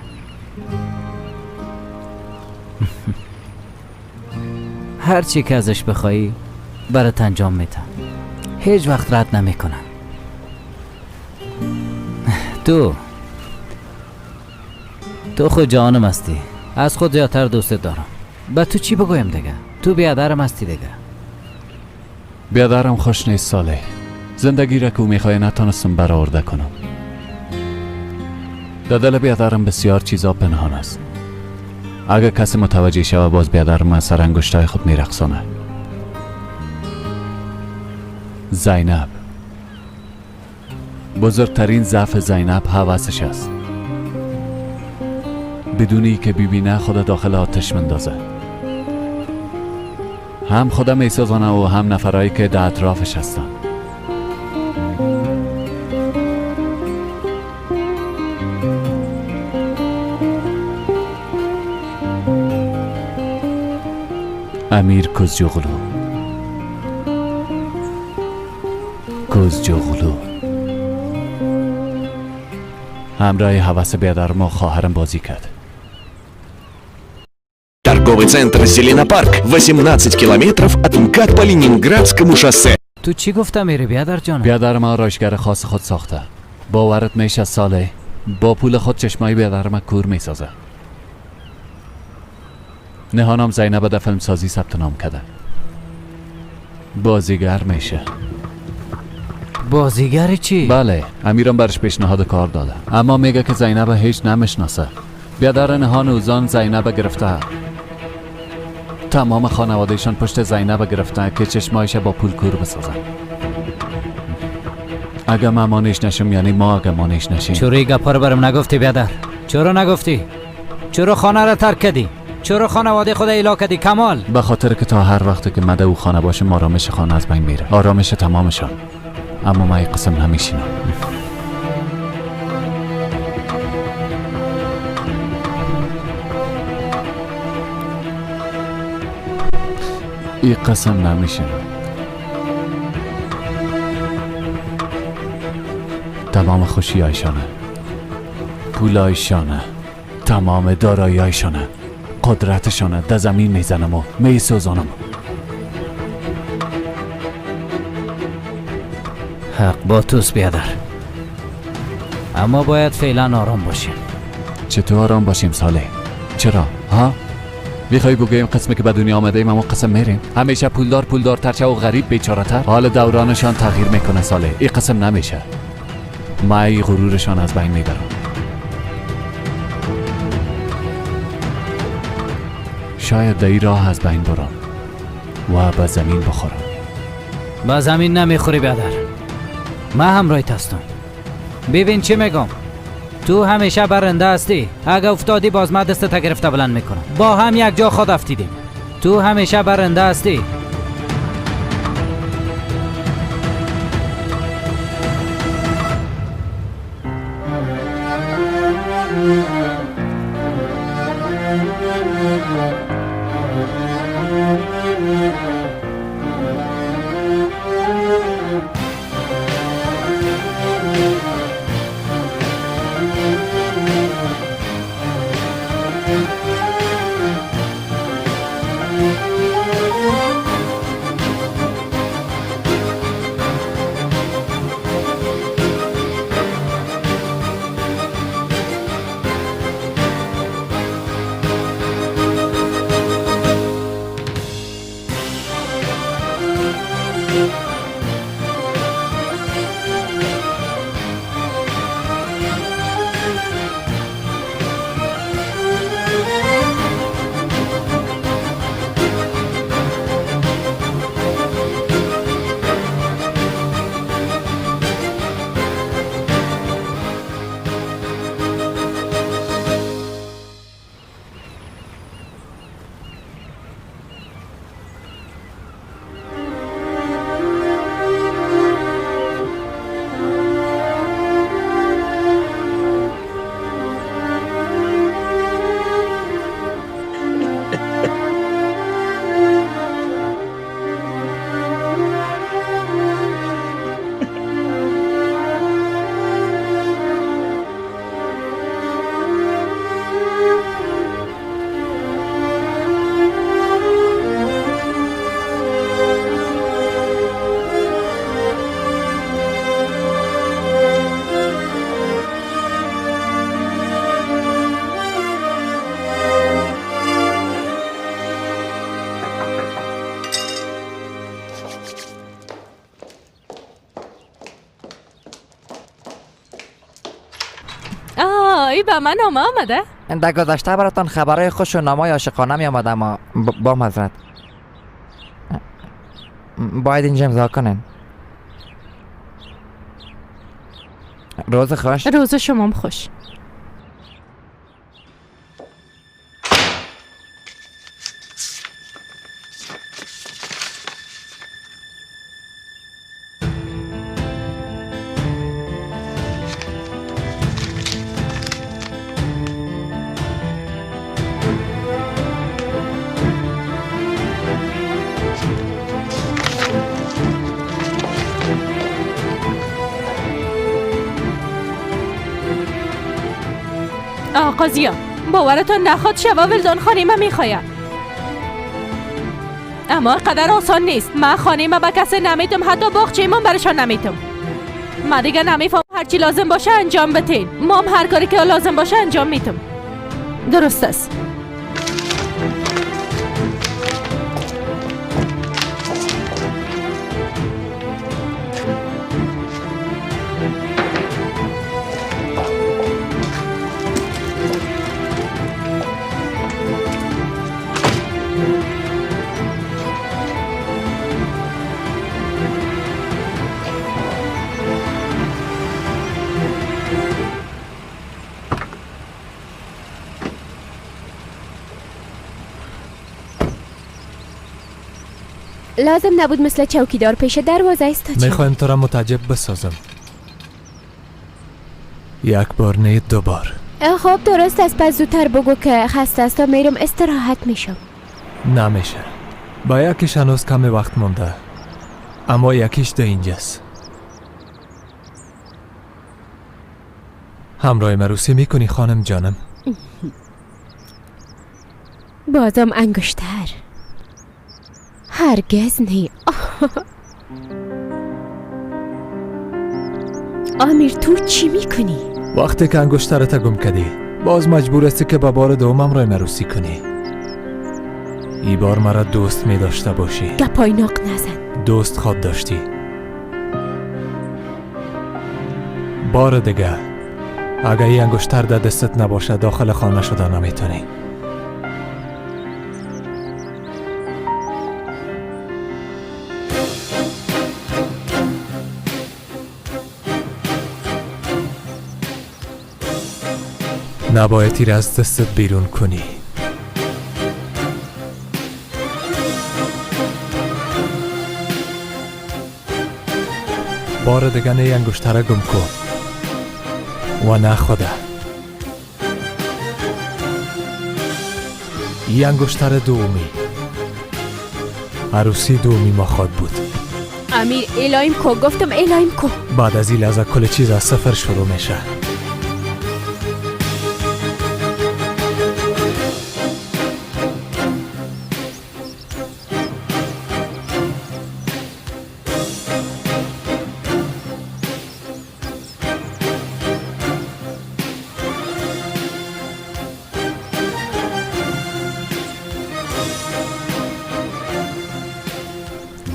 Speaker 10: هر چی که ازش بخوایی برات انجام میده، هیچ وقت رد نمیکنه. تو خود جانم هستی، از خود زیادتر دوست دارم. به تو چی بگویم دیگه؟ تو بیادرم هستی دیگه.
Speaker 1: بیادرم خوش نیست ساله. زندگی را که او میخواه نتانستم برآورده کنم. در دل بیادرم بسیار چیزا پنهان است. اگر کسی متوجه شود باز بیادرم از سر انگشتای خود میرقصانه. زینب، بزرگترین ضعف زینب هوسش است. بدونی که ببینه خود داخل آتش مندازه. هم خودم میسازانه و هم نفرایی که در اطرافش هستن. امیر کزجوغلو همراه هوس بیادرم و خواهرم بازی کرد.
Speaker 16: Торговый центр «Зеленопарк» 18 километров от МКАД по Ленинградскому шоссе.
Speaker 10: تو چی گفته میری بیادر جان؟
Speaker 1: بیادرم آرایشگر خاص خود ساخته. باورت میشه ساله با پول خود چشمای بیادرم کور میسازه. نهانم زینب در فیلم سازی ثبت نام کرده. بازیگر میشه.
Speaker 10: بازیگر چی؟
Speaker 1: بله، امیرم برش پیشنهاد کار داده، اما میگه که زینب هیچ نمیشناسه. بیادر نهان اوزان زینب گرفته. تمام خانوادهشان پشت زینب گرفتن که چشمایش با پول کور بسازن. اگه ما مانیش نشیم یعنی ما اگه مانیش نشیم.
Speaker 10: چرا این گپا رو برم نگفتی بیادر؟ چرا نگفتی؟ چرا خانه را ترک کردی؟ چرا خانواده خود ایلا کردی کمال؟
Speaker 1: به خاطر که تا هر وقت که مده او خانه باشه آرامش خانه از بین میره. آرامش تمامشان. اما من این قسم نمیشینم. این قسم نمیشینم. تمام خوشی هایشانه، پول هایشانه، تمام دارایی هایشانه، قدرتشانه در زمین میزنم و میسوزانم.
Speaker 10: حق با توست بیادر، اما باید فعلا آرام باشیم.
Speaker 1: چطور آرام باشیم ساله؟ چرا؟ ها؟ میخوای بگویم قسمی که به دنیا آمده ایم اما قسم میریم؟ همیشه پولدار ترچه و غریب بیچاره تر. حال دورانشان تغییر میکنه ساله. این قسم نمیشه. من غرورشان از بین میبرم. شاید در این راه از بین برم و به زمین بخورم.
Speaker 10: به زمین نمیخوری بیادر، من همراهت هستم. ببین چی میگم، تو همیشه برنده هستی. اگه افتادی باز من دستت گرفته بلند میکنم. با هم یک جا خود افتیدیم. تو همیشه برنده هستی.
Speaker 6: به من نامه آمده؟
Speaker 2: در گذشته براتان خبرهای خوش و نامای عاشقانه می آمده، اما با معذرت باید اینجا امضا کنین. روز خوش.
Speaker 6: روز شمام خوش. آقازیا باورتان نخواد شبا ولدان خانیمه میخوایم، اما قدر آسان نیست. من خانیمه به کسی نمیتم، حتی باغچه‌مون برشان نمیتم. من دیگه نمیفهم، هرچی لازم باشه انجام بتین. مام هر کاری که لازم باشه انجام میتم. درست است.
Speaker 4: لازم نبود مثل چوکیدار پیش دروازه ایستاد.
Speaker 3: میخوایم تو را متعجب بسازم. یک بار نه دو بار.
Speaker 4: خب درست است، پس زودتر بگو که خسته است و میرم استراحت میشم.
Speaker 3: نمیشه، با یکیش هنوز کمی وقت مونده، اما یکیش ده اینجاست. همراه مروسی میکنی خانم جانم؟
Speaker 4: بازم انگشتر. هرگز نی. آمیر تو چی میکنی؟
Speaker 3: وقتی که انگشترت گم کردی باز مجبور هستی که با بار دوم همراه مروسی کنی. ای بار مرا دوست می داشته باشی.
Speaker 4: گپای ناق نزن.
Speaker 3: دوست خود داشتی. بار دیگه اگه ای انگشتر در دستت نباشه داخل خانه شده نمیتونی. نباید تیر از دستت بیرون کنی. بار دیگه نه انگشتره گم کن و نه خوده. ای انگشتر دومی. عروسی دومی ما خود بود.
Speaker 4: امیر الایم کو، گفتم الایم کو.
Speaker 3: بعد از این لحظه کل چیز از صفر شروع میشه.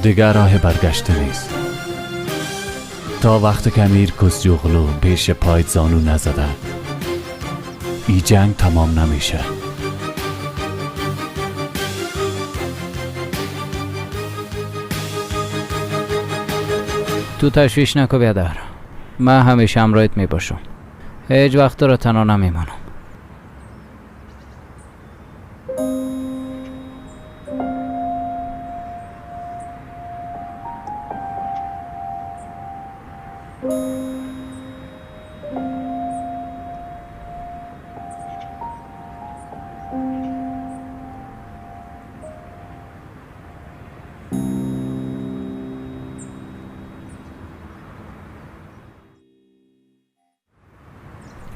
Speaker 1: دیگر راه برگشته نیست. تا وقت که امیر کزجوغلو پیش پایت زانو نزده ای جنگ تمام نمیشه.
Speaker 10: تو تشویش نکو بیادر، من همیشه همراهت میباشم. هیچ وقت تو را تنها نمیمانم.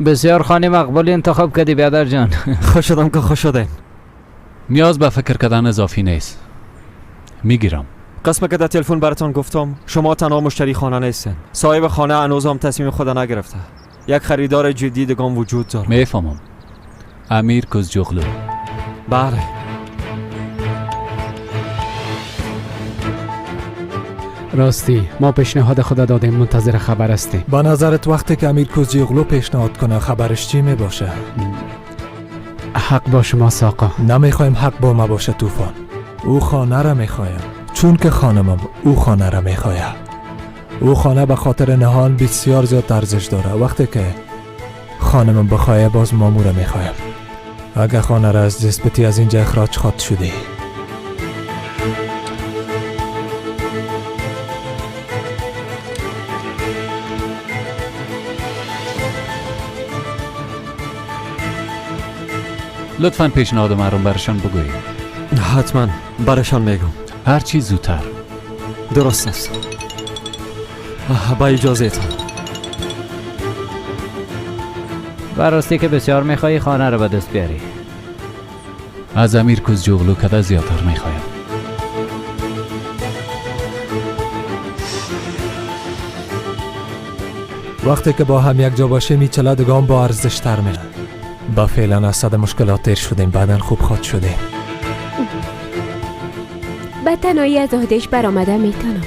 Speaker 10: بسیار خانه مقبولی انتخاب کردی بیادر جان.
Speaker 8: خوش شدم که خوش شدین.
Speaker 1: نیاز به فکر کردن اضافی نیست. میگیرم.
Speaker 8: قسم که در تلفن براتون گفتم شما تنها مشتری خانه نیستین. صاحب خانه هنوز هم تصمیم خود نگرفته. یک خریدار جدی دیگه وجود داره.
Speaker 1: میفهمم. امیر کزجوغلو.
Speaker 8: بله.
Speaker 17: راستی ما پیشنهاد خدا دادیم، منتظر خبر هستیم.
Speaker 3: با نظرت وقتی که امیر کوزیوغلو پیشنهاد کنه خبرش چی می باشه؟
Speaker 17: حق با شما ساقا.
Speaker 3: نمیخوایم حق با ما باشه طوفان. او خانه را میخوایم، چون که خانمم او خانه را میخوایم. او خانه به خاطر نهان بسیار زیاد ارزش داره. وقتی که خانمم بخواه باز ما را میخوایم. اگه خانه را از دستبتی از اینجا اخراج خواد شدی.
Speaker 1: لطفاً پیشنهاد من رو برشان بگویید.
Speaker 8: حتما برشان میگم.
Speaker 1: هر چی زودتر.
Speaker 8: درست است. با اجازهتان.
Speaker 10: و راستی که بسیار میخوایی خانه رو به دست بیاری.
Speaker 1: از امیر کوزیوغلو کده زیادتر میخوایم.
Speaker 3: وقتی که با هم یک جا باشه میچله دگام با ارزش تر میره. با فعلا از صد مشکلات تیر شدیم، بعدن خوب خود شدیم.
Speaker 4: به تنهایی از عهده‌اش برآمده میتونم،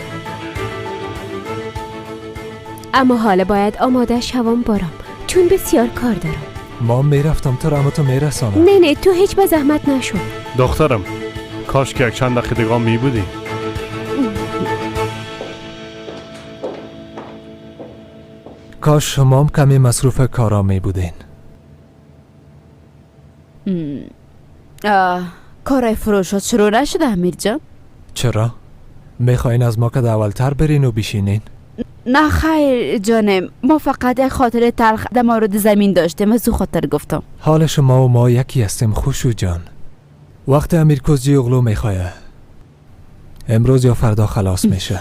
Speaker 4: اما حالا باید آماده شوم برم، چون بسیار کار دارم.
Speaker 3: ما میرفتم تو را، اما تو میرسانم.
Speaker 4: نه تو هیچ به زحمت نشو.
Speaker 14: دخترم کاش که یک چند دقیقه دیگه می بودی.
Speaker 3: کاش شما هم کمی مصروف کارا می بودین.
Speaker 12: کارای فروشات شروع نشده امیر جان؟
Speaker 3: چرا؟ میخواین از ما که اولتر برین و بشینین؟
Speaker 12: نه خیر جانم، ما فقط یک خاطر تلخ در مورد زمین داشتیم، از او خاطر گفتم.
Speaker 3: حال شما و ما یکی هستیم خوشو جان. وقت امیر کوزیوغلو میخواه امروز یا فردا خلاص میشه.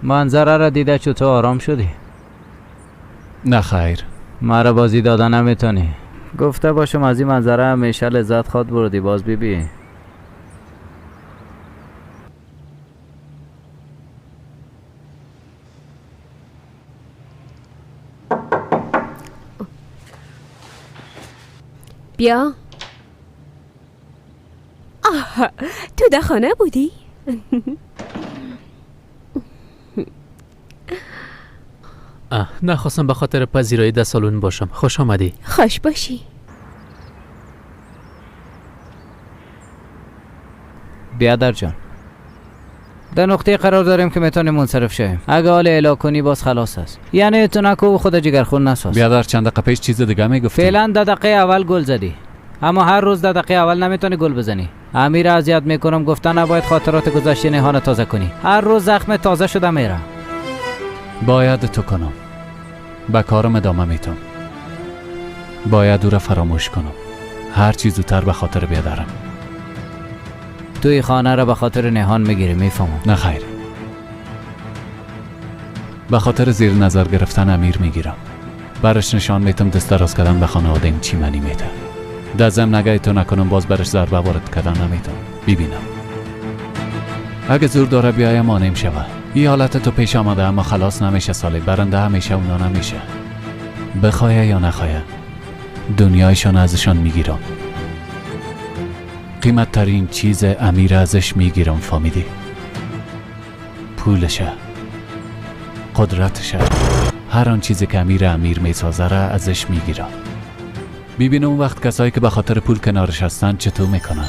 Speaker 10: منظره را دیده چطور آرام شدی؟
Speaker 1: نه خیر.
Speaker 10: مرا بازی دادن نمیتونی. گفته باشم از این منظره همیشه لذت خواد بردی، باز بیبی.
Speaker 4: بیا. آه، تو در خانه بودی؟
Speaker 5: نخواستم به خاطر پذیرایی در سالن باشم. خوش آمدی.
Speaker 4: خوش باشی.
Speaker 10: بیادر جان، در نقطه قرار داریم که میتونیم منصرف شویم. اگه حال اعلا کنی باز خلاص است. یعنی تو نکو خود جگرخون نساز.
Speaker 1: بیادر چند دقیقه پیش چیز دیگه میگفتی.
Speaker 10: فعلا دقیقه اول گل زدی، اما هر روز دقیقه اول نمیتونی گل بزنی. امیر اذیت میکنم، گفتن نباید خاطرات گذشته نهان تازه کنی. هر روز زخم تازه شده میره.
Speaker 1: باید تو کنم. به کارم ادامه میتم. باید او را فراموش کنم. هر چیز زودتر به خاطر بیادرم.
Speaker 10: توی خانه را به خاطر نهان میگیری، میفهمم.
Speaker 1: نه خیر. به خاطر زیر نظر گرفتن امیر میگیرم. برش نشان میتم دست دراز کردن به خانواده این چی منی میته. در ضمن اگه تو نکنم باز برش ضربه وارد کردن نمیتم. ببینم اگه زور داره بیایم مانع شوه. این حالت تو پیش آمده، اما خلاص نمیشه سالی. برنده همیشه اونا نمیشه. بخواه یا نخواه دنیایشان ازشان میگیرم. قیمت ترین چیز امیر ازش میگیرم. فهمیدی؟ پولشه، قدرتشه، هر آن چیزی که امیر میسازه را ازش میگیرم. ببین اون وقت کسایی که به خاطر پول کنارش هستن چطور میکنن.